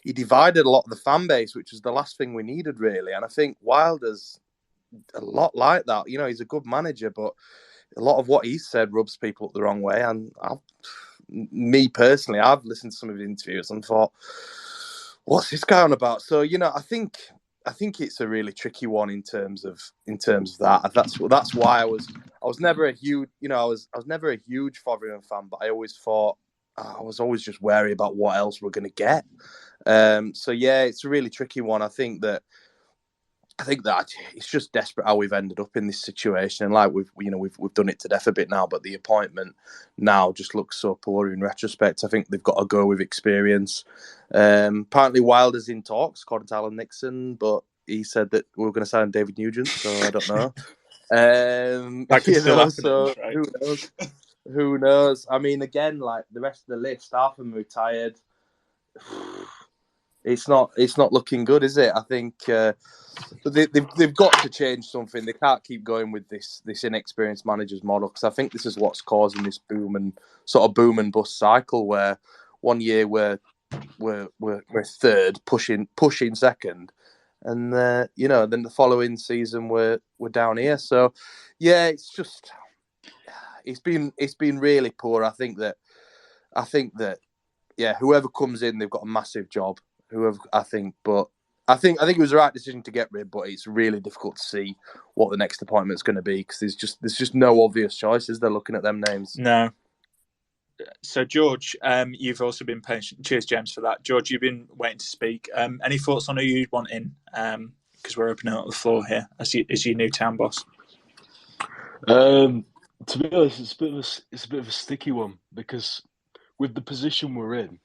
he divided a lot of the fan base, which was the last thing we needed, really. And I think Wilder's a lot like that. You know, he's a good manager, but a lot of what he said rubs people up the wrong way. And me personally, I've listened to some of his interviews and thought, what's this guy on about? So, you know, I think it's a really tricky one in terms of that. That's why I was never a huge, you know, I was never a huge Fotheringham fan, but I always thought I was always just wary about what else we're going to get. So yeah, it's a really tricky one. I think that it's just desperate how we've ended up in this situation, and like we've done it to death a bit now. But the appointment now just looks so poor in retrospect. I think they've got to go with experience. Apparently, Wilder's in talks, according to Alan Nixon, but he said that we were going to sign David Nugent, so I don't know. That could still happen, so right? Who knows? Who knows? I mean, again, like the rest of the list, half of them retired. It's not looking good, is it? I think they've got to change something. They can't keep going with this inexperienced managers model, because I think this is what's causing this boom and bust cycle, where one year we're third, pushing second, and then the following season we're down here. So yeah, it's been really poor. I think that yeah, whoever comes in, they've got a massive job. I think it was the right decision to get rid, but it's really difficult to see what the next appointment's going to be, because there's just no obvious choices. They're looking at them names. No. So George, you've also been patient. Cheers, James, for that. George, you've been waiting to speak. Any thoughts on who you'd want in? Because we're opening up the floor here as your new town boss. To be honest, it's a bit of a sticky one, because with the position we're in,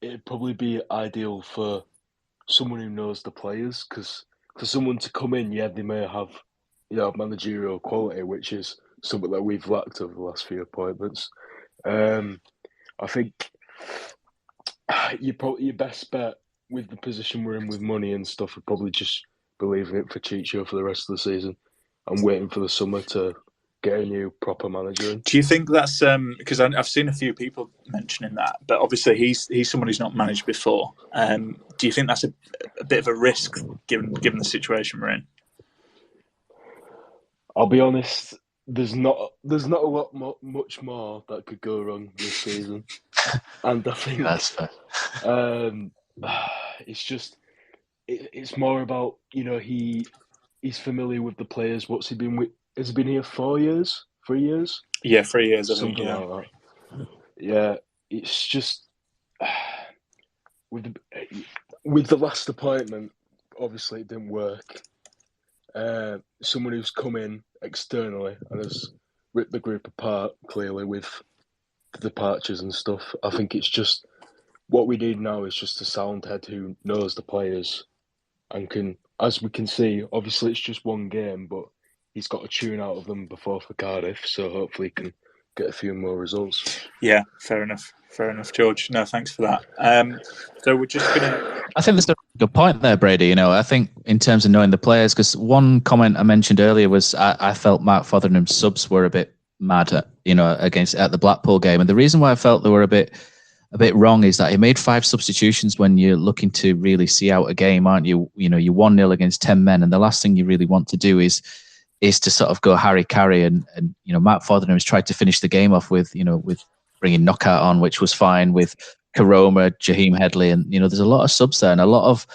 it'd probably be ideal for someone who knows the players, because for someone to come in, yeah, they may have, managerial quality, which is something that we've lacked over the last few appointments. I think your best bet with the position we're in with money and stuff would probably just be leaving it for Chicho for the rest of the season and waiting for the summer to get a new proper manager in. Do you think that's because I've seen a few people mentioning that, but obviously he's someone who's not managed before. Do you think that's a bit of a risk given the situation we're in? I'll be honest, there's not a lot much more that could go wrong this season, and I think that's fair. It's just it's more about he's familiar with the players. What's he been with? Has he been here 4 years? 3 years? Yeah, 3 years. Something like that. Yeah, it's just with the last appointment. Obviously, it didn't work. Someone who's come in externally and has ripped the group apart clearly with the departures and stuff. I think it's just what we need now is just a sound head who knows the players and can, as we can see, obviously it's just one game, but he's got a tune out of them before for Cardiff, so hopefully he can get a few more results. Yeah, fair enough, George. No, thanks for that. So we're just gonna. I think there's a good point there, Brady. I think in terms of knowing the players, because one comment I mentioned earlier was I felt Mark Fotheringham's subs were a bit mad at the Blackpool game, and the reason why I felt they were a bit wrong is that he made 5 substitutions when you're looking to really see out a game, aren't you? You're 1-0 against 10 men, and the last thing you really want to do is to sort of go Harry and Matt Fotheringham has tried to finish the game off with bringing Knockout on, which was fine, with Karoma, Jaheim Headley, and there's a lot of subs there and a lot of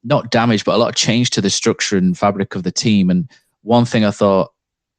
not damage, but a lot of change to the structure and fabric of the team. And one thing I thought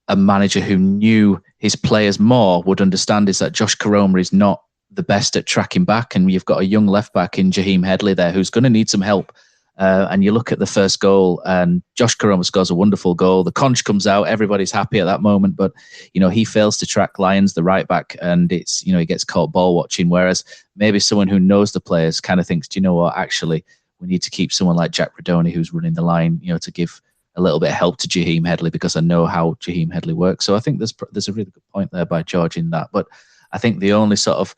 a manager who knew his players more would understand is that Josh Karoma is not the best at tracking back, and you've got a young left back in Jaheim Headley there who's going to need some help. And you look at the first goal, and Josh Karoma scores a wonderful goal. The conch comes out, everybody's happy at that moment, but he fails to track Lyons, the right back, and it's he gets caught ball watching. Whereas maybe someone who knows the players kind of thinks, do you know what? Actually, we need to keep someone like Jack Radoni who's running the line, to give a little bit of help to Jaheim Headley, because I know how Jaheim Headley works. So I think there's a really good point there by George in that. But I think the only sort of,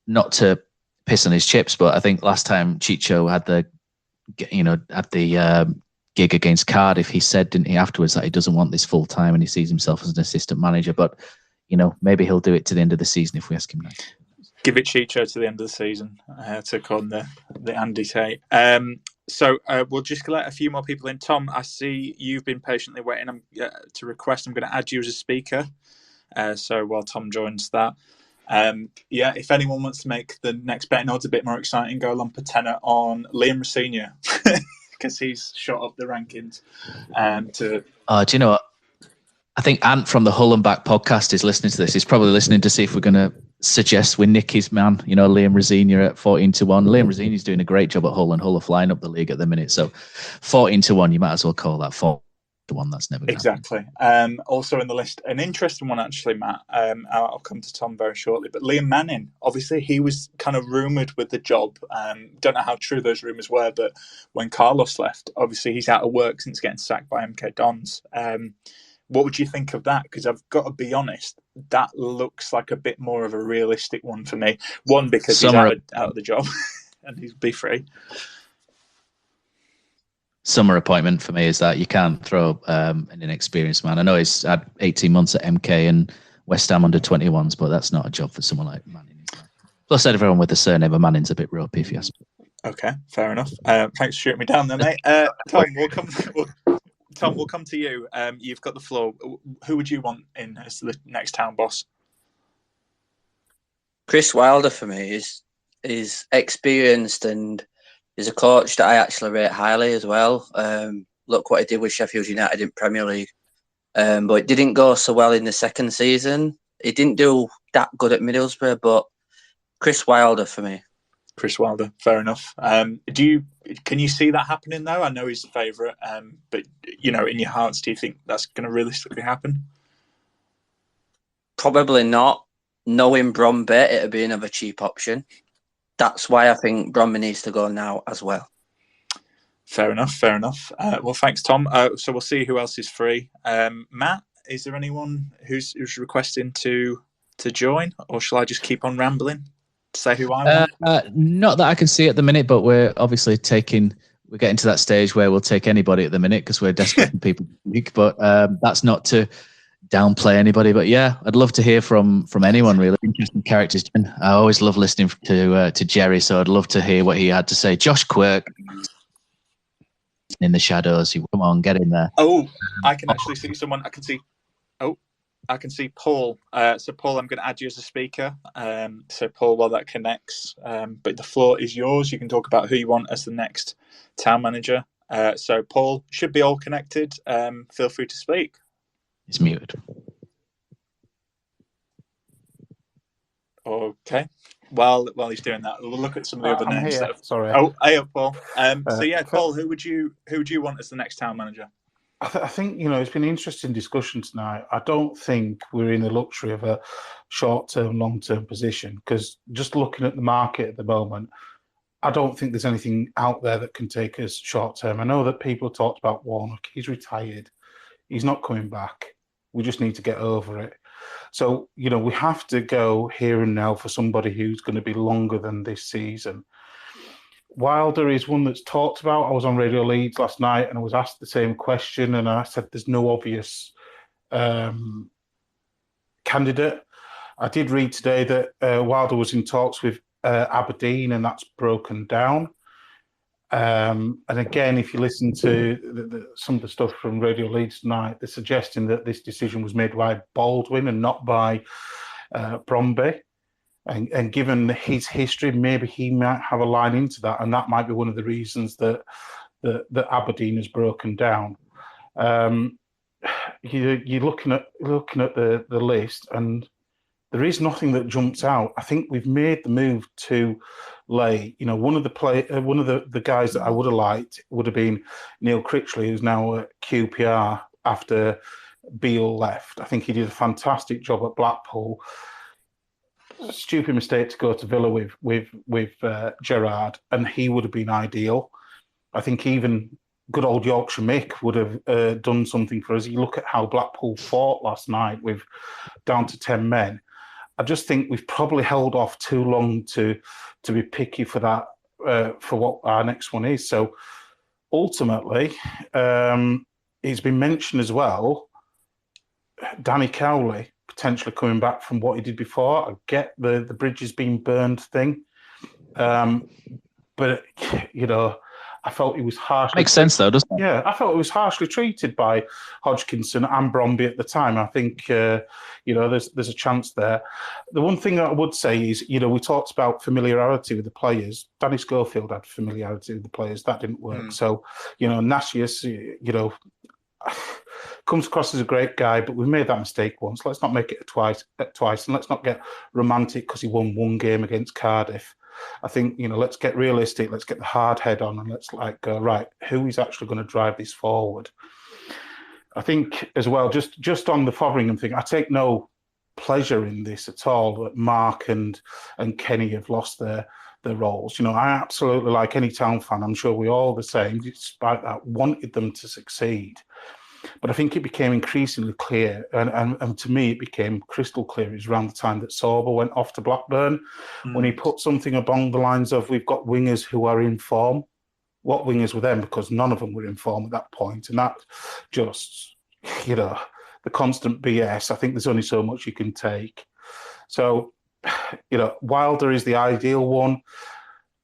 not to piss on his chips, but I think last time Chicho had the gig against Cardiff, he said, didn't he, afterwards, that he doesn't want this full time and he sees himself as an assistant manager. But maybe he'll do it to the end of the season if we ask him now. give it Chicho to the end of the season. Took on the Andy Tate. So we'll just let a few more people in. Tom, I see you've been patiently waiting to request. I'm going to add you as a speaker. So while Tom joins that, if anyone wants to make the next betting odds a bit more exciting, go lump a tenner on Liam Rosenior because he's shot up the rankings. Do you know what? I think Ant from the Hull and Back podcast is listening to this. He's probably listening to see if we're going to suggest we nick his man, Liam Rosenior at 14-1. Liam Rosenior's doing a great job at Hull, and Hull are flying up the league at the minute. So 14-1, you might as well call that 4-1. That's never going to happen. Also in the list, an interesting one actually, Matt. I'll come to Tom very shortly. But Liam Manning, obviously he was kind of rumoured with the job. Don't know how true those rumours were, but when Carlos left, obviously he's out of work since getting sacked by MK Dons. What would you think of that? Because I've got to be honest, that looks like a bit more of a realistic one for me. One, because he's out of the job and he'll be free. Summer appointment for me is that you can't throw an inexperienced man. I know he's had 18 months at MK and West Ham under 21s, but that's not a job for someone like Manning. Plus, everyone with the surname of Manning's a bit ropey, if you ask me. Okay, fair enough. Thanks for shooting me down there, mate. Tom, we'll come to you. You've got the floor. Who would you want in as the next Town boss? Chris Wilder for me is experienced and is a coach that I actually rate highly as well. Look what he did with Sheffield United in Premier League. But it didn't go so well in the second season. He didn't do that good at Middlesbrough, but Chris Wilder for me. Chris Wilder, fair enough. Can you see that happening though? I know he's the favourite, but in your hearts, do you think that's going to realistically happen? Probably not. Knowing Bromby, it'd be another cheap option. That's why I think Bromby needs to go now as well. Fair enough. Well, thanks, Tom. So we'll see who else is free. Matt, is there anyone who's requesting to join, or shall I just keep on rambling? Say who I want? Not that I can see at the minute, but we're obviously we're getting to that stage where we'll take anybody at the minute because we're desperate for people to speak. But that's not to downplay anybody. But yeah, I'd love to hear from anyone really. Interesting characters. I always love listening to Jerry, so I'd love to hear what he had to say. Josh Quirk in the shadows. Come on, get in there. Oh, I can actually see someone. I can see Paul. So Paul, I'm going to add you as a speaker. So Paul, while that connects, but the floor is yours. You can talk about who you want as the next Town manager. So Paul, should be all connected. Feel free to speak. It's muted. Okay. While he's doing that, we'll look at some of the other names. Sorry. Oh, hey up, Paul. So yeah, Paul, who would you want as the next Town manager? I think, it's been an interesting discussion tonight. I don't think we're in the luxury of a short-term, long-term position because just looking at the market at the moment, I don't think there's anything out there that can take us short-term. I know that people have talked about Warnock. He's retired. He's not coming back. We just need to get over it. So, we have to go here and now for somebody who's going to be longer than this season. Wilder is one that's talked about. I was on Radio Leeds last night and I was asked the same question and I said there's no obvious candidate. I did read today that Wilder was in talks with Aberdeen and that's broken down. And again, if you listen to some of the stuff from Radio Leeds tonight, they're suggesting that this decision was made by Baldwin and not by Bromby. And given his history, maybe he might have a line into that, and that might be one of the reasons that Aberdeen has broken down. You're looking at the list, and there is nothing that jumps out. I think we've made the move too late. One of the guys that I would have liked would have been Neil Critchley, who's now at QPR after Beale left. I think he did a fantastic job at Blackpool. Stupid mistake to go to Villa with Gerrard, and he would have been ideal. I think even good old Yorkshire Mick would have done something for us. You look at how Blackpool fought last night with down to 10 men. I just think we've probably held off too long to be picky for that, for what our next one is. So ultimately, it's been mentioned as well, Danny Cowley potentially coming back from what he did before. I get the bridges being burned thing, but I felt he was harshly Makes sense though, doesn't it? Yeah, I felt he was harshly treated by Hodgkinson and Bromby at the time. I think there's a chance there. The one thing that I would say is, we talked about familiarity with the players. Danny Schofield had familiarity with the players. That didn't work. So, Nasius, comes across as a great guy, but we made that mistake once. Let's not make it twice, and let's not get romantic because he won one game against Cardiff. I think, let's get realistic, let's get the hard head on, and let's go, right, who is actually going to drive this forward? I think as well, just on the Fotheringham thing, I take no pleasure in this at all, that Mark and Kenny have lost their roles. I absolutely, like any Town fan, I'm sure we're all the same, despite that, wanted them to succeed. But I think it became increasingly clear, and to me it became crystal clear, is around the time that Sorba went off to Blackburn, when he put something along the lines of, we've got wingers who are in form. What wingers were them? Because none of them were in form at that point. And that just, the constant BS, I think there's only so much you can take. So, Wilder is the ideal one.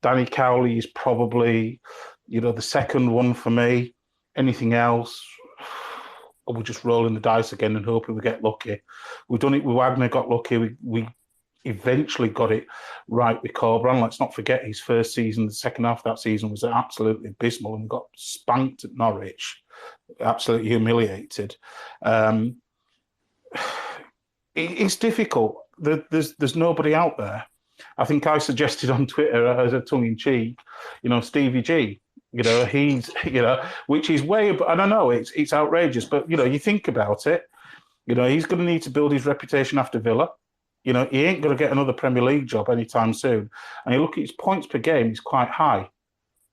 Danny Cowley is probably, the second one for me. Anything else, we're just rolling the dice again and hoping we get lucky. We've done it with Wagner, got lucky. We eventually got it right with Corberan. Let's not forget his first season, the second half of that season was absolutely abysmal, and we got spanked at Norwich, absolutely humiliated. It's difficult. There's nobody out there. I think I suggested on Twitter as a tongue-in-cheek, Stevie G. He's, which is way, and I know it's outrageous, but, you think about it, he's going to need to build his reputation after Villa. He ain't going to get another Premier League job anytime soon. And you look at his points per game, he's quite high.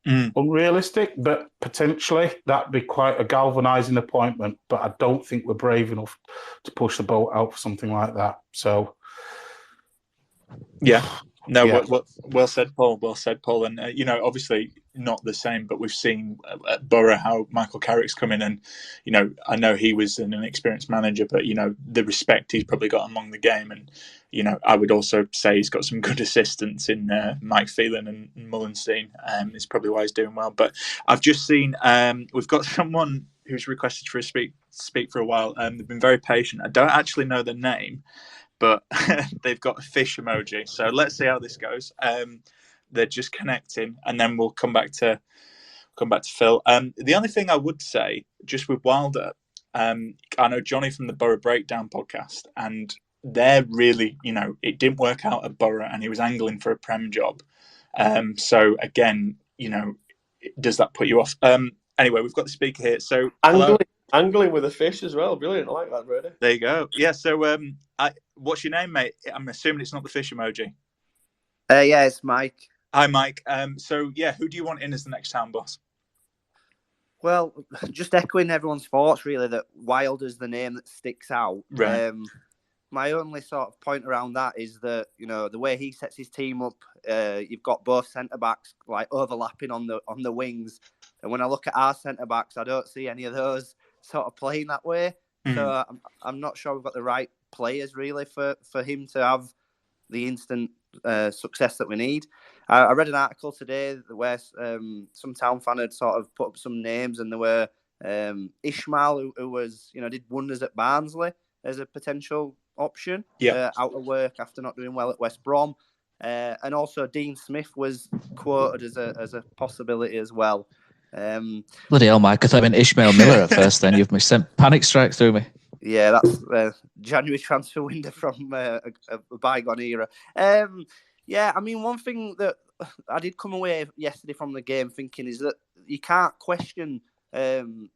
Unrealistic, but potentially that'd be quite a galvanising appointment. But I don't think we're brave enough to push the boat out for something like that. So, yeah. No, yeah. Well said, Paul. Well said, Paul. And, obviously not the same, but we've seen at Borough how Michael Carrick's come in and, I know he was an inexperienced manager, but, the respect he's probably got among the game. And, I would also say he's got some good assistants in Mike Phelan and Mullenstein. It's probably why he's doing well. But I've just seen we've got someone who's requested for a speak for a while. They've been very patient. I don't actually know the name, but they've got a fish emoji. So let's see how this goes. They're just connecting, and then we'll come back to Phil. The only thing I would say, just with Wilder, I know Jonny from the Borough Breakdown podcast, and they're really, it didn't work out at Borough, and he was angling for a Prem job. So again, does that put you off? Anyway, we've got the speaker here. So angling with a fish as well. Brilliant. I like that, Brady. There you go. Yeah. So, what's your name, mate? I'm assuming it's not the fish emoji. Yeah, it's Mike. Hi, Mike. So, yeah, who do you want in as the next town boss? Well, just echoing everyone's thoughts, really, that Wilder's the name that sticks out. Right. My only sort of point around that is that, the way he sets his team up, you've got both centre-backs like overlapping on the wings. And when I look at our centre-backs, I don't see any of those sort of playing that way. So I'm not sure we've got the right players, really, for him to have the instant success that we need. I read an article today where some Town fan had sort of put up some names, and there were Ishmael, who was, did wonders at Barnsley as a potential option, out of work after not doing well at West Brom. And also Dean Smith was quoted as a possibility as well. Bloody hell, Mike! I thought you meant Ishmael Miller at first. Then you've sent panic strike through me. Yeah, that's January transfer window from a bygone era. Yeah, I mean, one thing that I did come away yesterday from the game thinking is that you can't question, the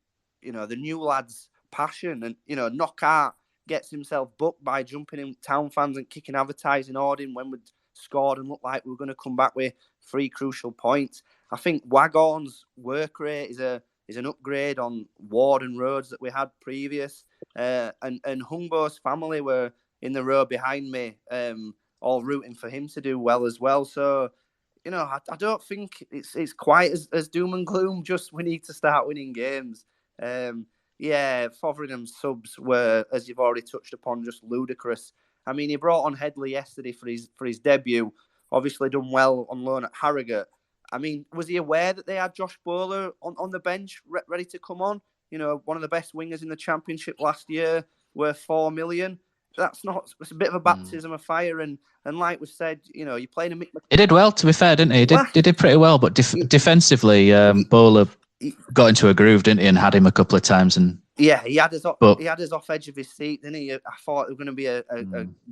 new lad's passion. And, Knockout gets himself booked by jumping in Town fans and kicking advertising hoarding when we'd scored and looked like we were going to come back with 3 crucial points. I think Waghorn's work rate is an upgrade on Ward and Rhodes that we had previous. And Humbo's family were in the row behind me, all rooting for him to do well as well. So, I don't think it's quite as doom and gloom. Just we need to start winning games. yeah, Fotheringham's subs were, as you've already touched upon, just ludicrous. I mean, he brought on Headley yesterday for his debut. Obviously done well on loan at Harrogate. I mean, was he aware that they had Josh Bowler on the bench ready to come on? You know, one of the best wingers in the Championship last year, worth $4 million. It's a bit of a baptism of fire. And like we said, you know, you're playing a Mick. He did well, to be fair, didn't he? He did pretty well, but defensively, Bowler got into a groove, didn't he, and had him a couple of times. And yeah, he had his off edge of his seat, didn't he? I thought it was going to be a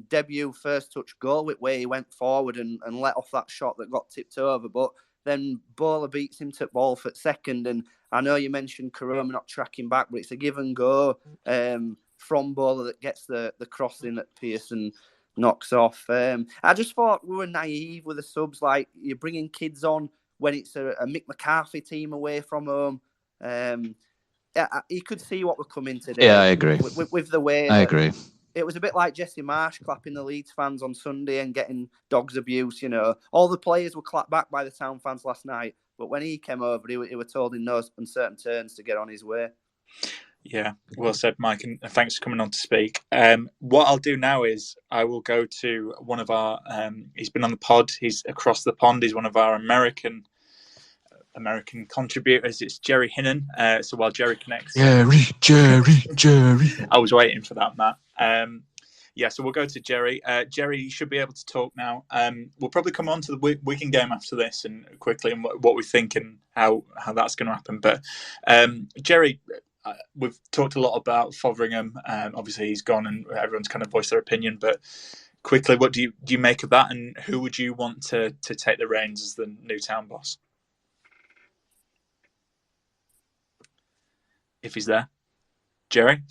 debut first touch goal with where he went forward and let off that shot that got tipped over, but then Bowler beats him to ball for second. And I know you mentioned Karoma not tracking back, but it's a give and go from Bowler that gets the crossing that Pearson knocks off. I just thought we were naive with the subs. Like, you're bringing kids on when it's a Mick McCarthy team away from home. You could see what we're coming today. Yeah, I agree. With the way I agree. It was a bit like Jesse Marsh clapping the Leeds fans on Sunday and getting dogs abuse. You know, all the players were clapped back by the Town fans last night, but when he came over, he were told in no uncertain terms to get on his way. Yeah, well said, Mike, and thanks for coming on to speak. What I'll do now is I will go to one of our. He's been on the pod. He's across the pond. He's one of our American contributors. It's Jerry Hinnon. So while Jerry connects, Jerry. I was waiting for that, Matt. So we'll go to Jerry. Jerry, you should be able to talk now. We'll probably come on to the Wigan game after this and quickly and what we think and how that's going to happen. But Jerry, we've talked a lot about Fotheringham. Obviously, he's gone and everyone's kind of voiced their opinion. But quickly, what do you make of that? And who would you want to take the reins as the new Town boss? If he's there. Jerry?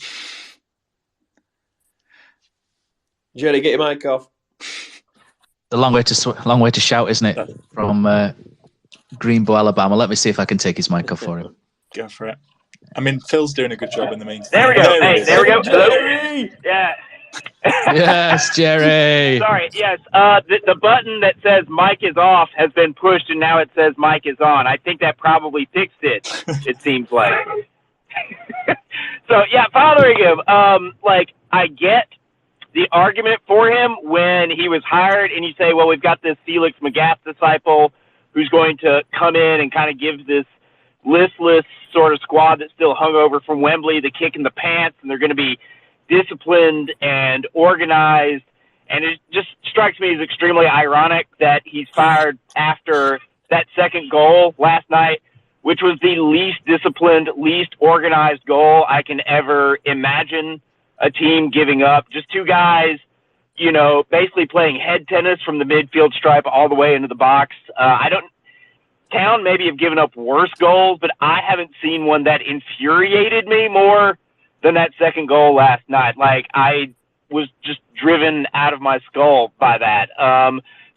Jerry, get your mic off. A long way to shout, isn't it? From Greenbow, Alabama. Let me see if I can take his mic off for him. Go for it. I mean, Phil's doing a good job in the meantime. There we go. There we go. Hello. Yeah. Yes, Jerry. Sorry. Yes. The button that says mic is off has been pushed, and now it says mic is on. I think that probably fixed it. It seems like. So yeah, Fotheringham. I get the argument for him when he was hired, and you say, well, we've got this Felix Magath disciple who's going to come in and kind of give this listless sort of squad that's still hungover from Wembley the kick in the pants, and they're going to be disciplined and organized. And it just strikes me as extremely ironic that he's fired after that second goal last night, which was the least disciplined, least organized goal I can ever imagine a team giving up. Just two guys, you know, basically playing head tennis from the midfield stripe all the way into the box. Town maybe have given up worse goals, but I haven't seen one that infuriated me more than that second goal last night. Like, I was just driven out of my skull by that.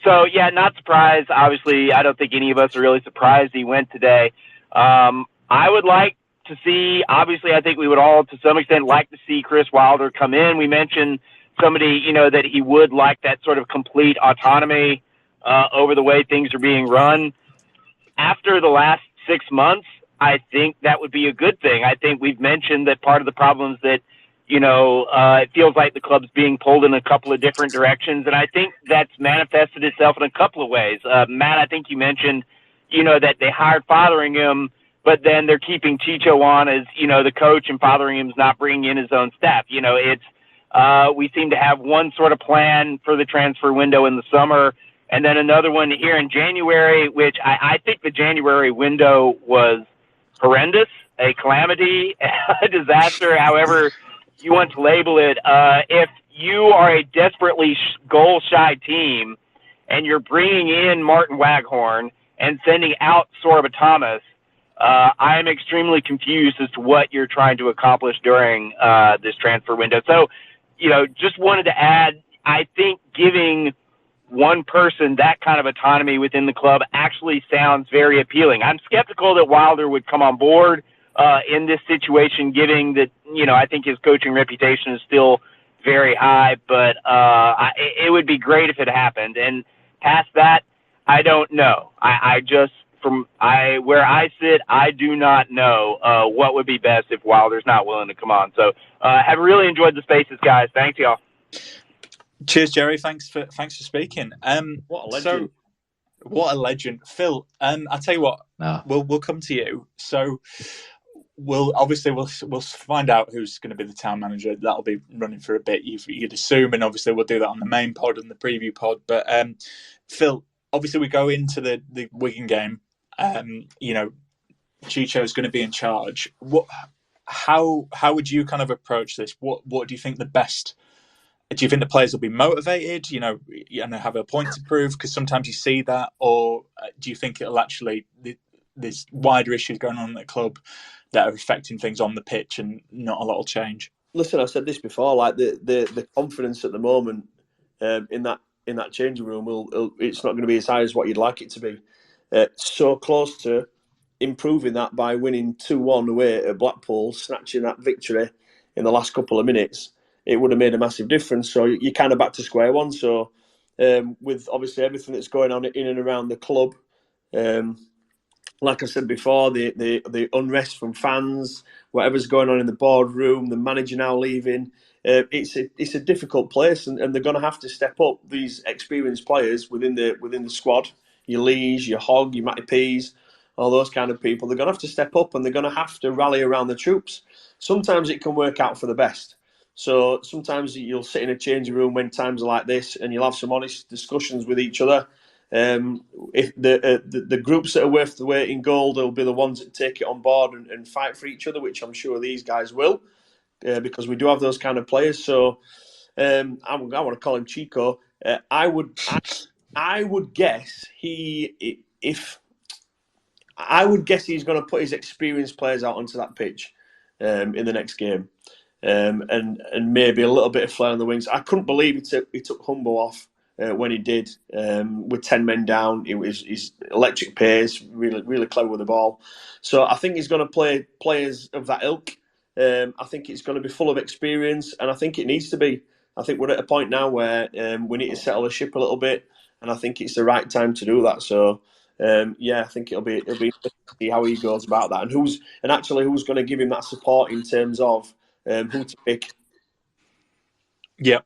So, yeah, not surprised. Obviously, I don't think any of us are really surprised he went today. I would like to see, obviously, I think we would all, to some extent, like to see Chris Wilder come in. We mentioned somebody, you know, that he would like that sort of complete autonomy over the way things are being run. After the last 6 months, I think that would be a good thing. I think we've mentioned that part of the problem is that, you know, it feels like the club's being pulled in a couple of different directions, and I think that's manifested itself in a couple of ways. Matt, I think you mentioned, you know, that they hired Fotheringham, but then they're keeping Chicho on as, you know, the coach, and Fotheringham's not bringing in his own staff. You know, we seem to have one sort of plan for the transfer window in the summer, and then another one here in January, which I think the January window was horrendous, a calamity, a disaster, however you want to label it. If you are a desperately goal-shy team and you're bringing in Martin Waghorn and sending out Sorba Thomas, I am extremely confused as to what you're trying to accomplish during this transfer window. So, you know, just wanted to add, I think giving one person that kind of autonomy within the club actually sounds very appealing. I'm skeptical that Wilder would come on board in this situation, given that, you know, I think his coaching reputation is still very high, but it would be great if it happened. And past that, I don't know. I just from where I sit, I do not know what would be best if Wilder's not willing to come on. So have really enjoyed the spaces, guys. Thanks, y'all. Cheers, Jerry. Thanks for speaking. What a legend! What a legend, Phil. I'll tell you what. We'll come to you. So we'll find out who's going to be the town manager. That'll be running for a bit. You'd assume, and obviously we'll do that on the main pod and the preview pod. But Phil, obviously we go into the Wigan game. Chicho's going to be in charge. How would you kind of approach this? What do you think the best? Do you think the players will be motivated? And have a point to prove? Because sometimes you see that, or do you think it'll actually there's wider issues going on at the club that are affecting things on the pitch, and not a lot will change? Listen, I said this before. Like the confidence at the moment in that changing room, it's not going to be as high as what you'd like it to be. So close to improving that by winning 2-1 away at Blackpool, snatching that victory in the last couple of minutes. It would have made a massive difference. So you're kind of back to square one. So with obviously everything that's going on in and around the club, like I said before, the unrest from fans, whatever's going on in the boardroom, the manager now leaving, it's a difficult place, and they're going to have to step up. These experienced players within the squad, your Lees, your Hogg, your Matty Pease, all those kind of people, they're going to have to step up, and they're going to have to rally around the troops. Sometimes it can work out for the best. So sometimes you'll sit in a changing room when times are like this, and you'll have some honest discussions with each other. If the groups that are worth the weight in gold will be the ones that take it on board and fight for each other, which I'm sure these guys will, because we do have those kind of players. So I want to call him Chico. I would guess he's going to put his experienced players out onto that pitch in the next game. And maybe a little bit of flair on the wings. I couldn't believe he took Humbo off when he did, with 10 men down. It was his electric pace, really, really clever with the ball. So I think he's going to play players of that ilk. I think it's going to be full of experience, and I think it needs to be. I think we're at a point now where we need to settle the ship a little bit, and I think it's the right time to do that. So I think it'll be interesting to see how he goes about that, and who's going to give him that support in terms of who to pick. Yeah.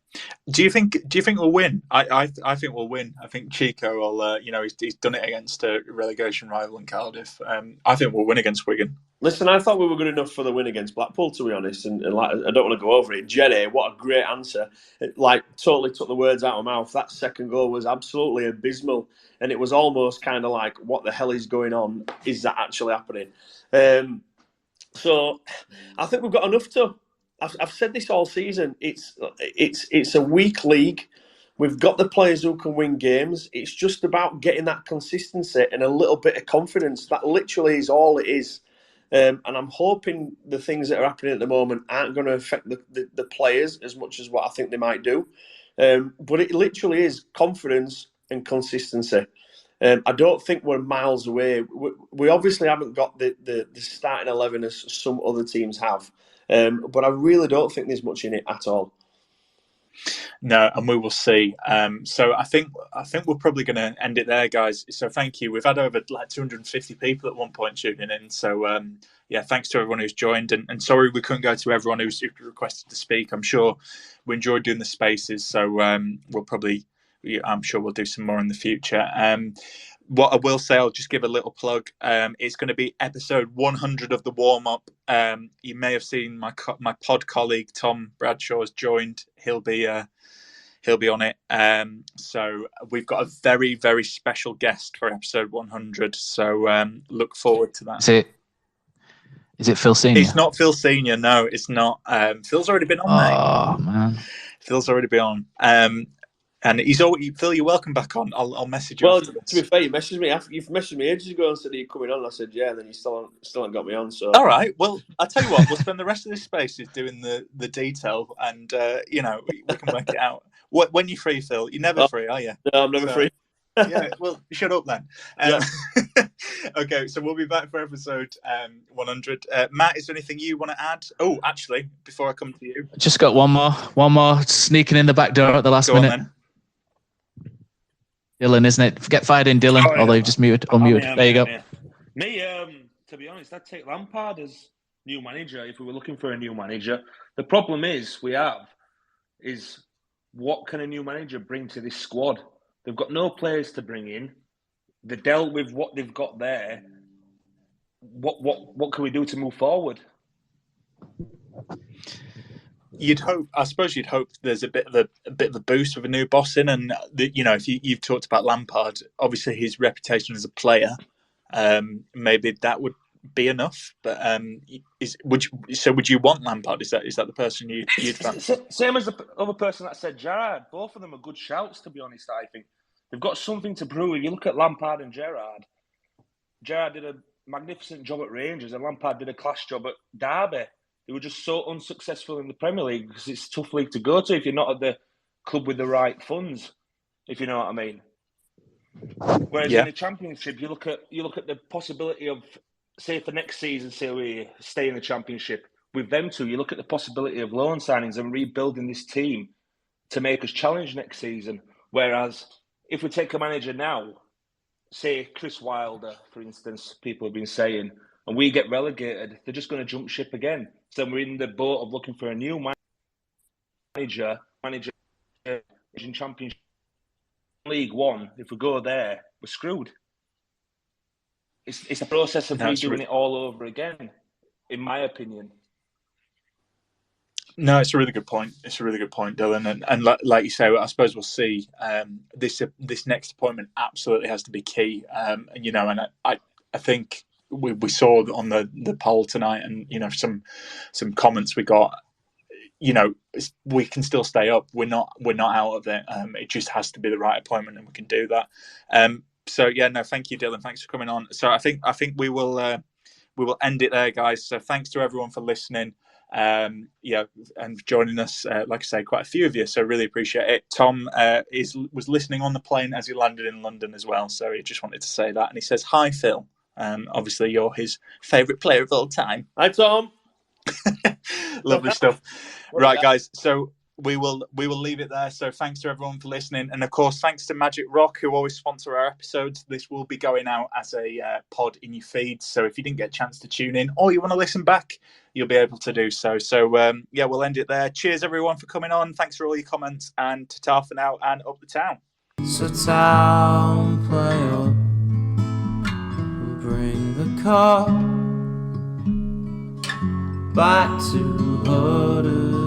Do you think we'll win? I think we'll win. I think Chico will. He's done it against a relegation rival in Cardiff. I think we'll win against Wigan. Listen, I thought we were good enough for the win against Blackpool, to be honest. And like, I don't want to go over it. Jenny, what a great answer! It, totally took the words out of my mouth. That second goal was absolutely abysmal, and it was almost kind of like, what the hell is going on? Is that actually happening? So I think we've got enough to. I've said this all season. It's a weak league. We've got the players who can win games. It's just about getting that consistency and a little bit of confidence. That literally is all it is. And I'm hoping the things that are happening at the moment aren't going to affect the players as much as what I think they might do. But it literally is confidence and consistency. I don't think we're miles away. We obviously haven't got the starting 11 as some other teams have. But I really don't think there's much in it at all. No, and we will see. So I think we're probably going to end it there, guys. So thank you. We've had over 250 people at one point tuning in. So thanks to everyone who's joined. And sorry we couldn't go to everyone who's requested to speak. I'm sure we enjoyed doing the spaces. So I'm sure we'll do some more in the future. What I will say, I'll just give a little plug. It's going to be episode 100 of the warm-up. You may have seen my pod colleague Tom Bradshaw has joined. He'll be on it. So we've got a very, very special guest for episode 100. So look forward to that. Is it Phil Senior? It's not Phil Senior. No, it's not. Phil's already been on. Oh man, Phil's already been on. And he's already, Phil, you're welcome back on. I'll message you. Well, to be fair, you've messaged me ages ago and said, are you coming on? I said, yeah, and then you still haven't got me on. So all right. Well, I'll tell you what, we'll spend the rest of this spaces doing the detail, and we can work it out. When you're free, Phil? You're never free, are you? No, I'm never free. Yeah, well, shut up then. Okay, so we'll be back for episode 100. Matt, is there anything you want to add? Oh, actually, before I come to you, just got one more sneaking in the back door at the last minute. Then. Dylan, isn't it? Get fired in, Dylan. Although you've just unmuted. There you go. Me, to be honest, I'd take Lampard as new manager if we were looking for a new manager. The problem is what can a new manager bring to this squad? They've got no players to bring in. They dealt with what they've got there. What can we do to move forward? I suppose you'd hope there's a bit of a boost with a new boss in, and if you've talked about Lampard, obviously his reputation as a player, maybe that would be enough. But would you want Lampard? Is that the person you'd fancy? Same as the other person that said Gerrard. Both of them are good shouts, to be honest. I think they've got something to prove. You look at Lampard and Gerrard. Gerrard did a magnificent job at Rangers, and Lampard did a class job at Derby. They were just so unsuccessful in the Premier League because it's a tough league to go to if you're not at the club with the right funds, if you know what I mean. Whereas in the Championship, you look at the possibility of, say, for next season, say we stay in the Championship, with them two, you look at the possibility of loan signings and rebuilding this team to make us challenge next season. Whereas if we take a manager now, say Chris Wilder, for instance, people have been saying, and we get relegated, they're just going to jump ship again. So we're in the boat of looking for a new manager in Championship League One. If we go there, we're screwed. It's a process of redoing it all over again, in my opinion. No, it's a really good point. It's a really good point, Dylan. And like you say, I suppose we'll see. This next appointment absolutely has to be key. And I think we saw on the poll tonight, and some comments we got. We can still stay up. We're not out of it. It just has to be the right appointment, and we can do that. Thank you, Dylan. Thanks for coming on. So I think we will end it there, guys. So thanks to everyone for listening. And joining us, like I say, quite a few of you, so really appreciate it. Tom was listening on the plane as he landed in London as well, so he just wanted to say that. And he says, hi Phil, obviously you're his favourite player of all time. Hi Tom. Lovely stuff. Right, guys, so we will leave it there. So thanks to everyone for listening, and of course thanks to Magic Rock, who always sponsor our episodes. This will be going out as a pod in your feed, so if you didn't get a chance to tune in or you want to listen back, you'll be able to do so. So we'll end it there. Cheers everyone for coming on. Thanks for all your comments, and ta-ta for now, and up the town. So town, play up, bring the car back to Huddersfield.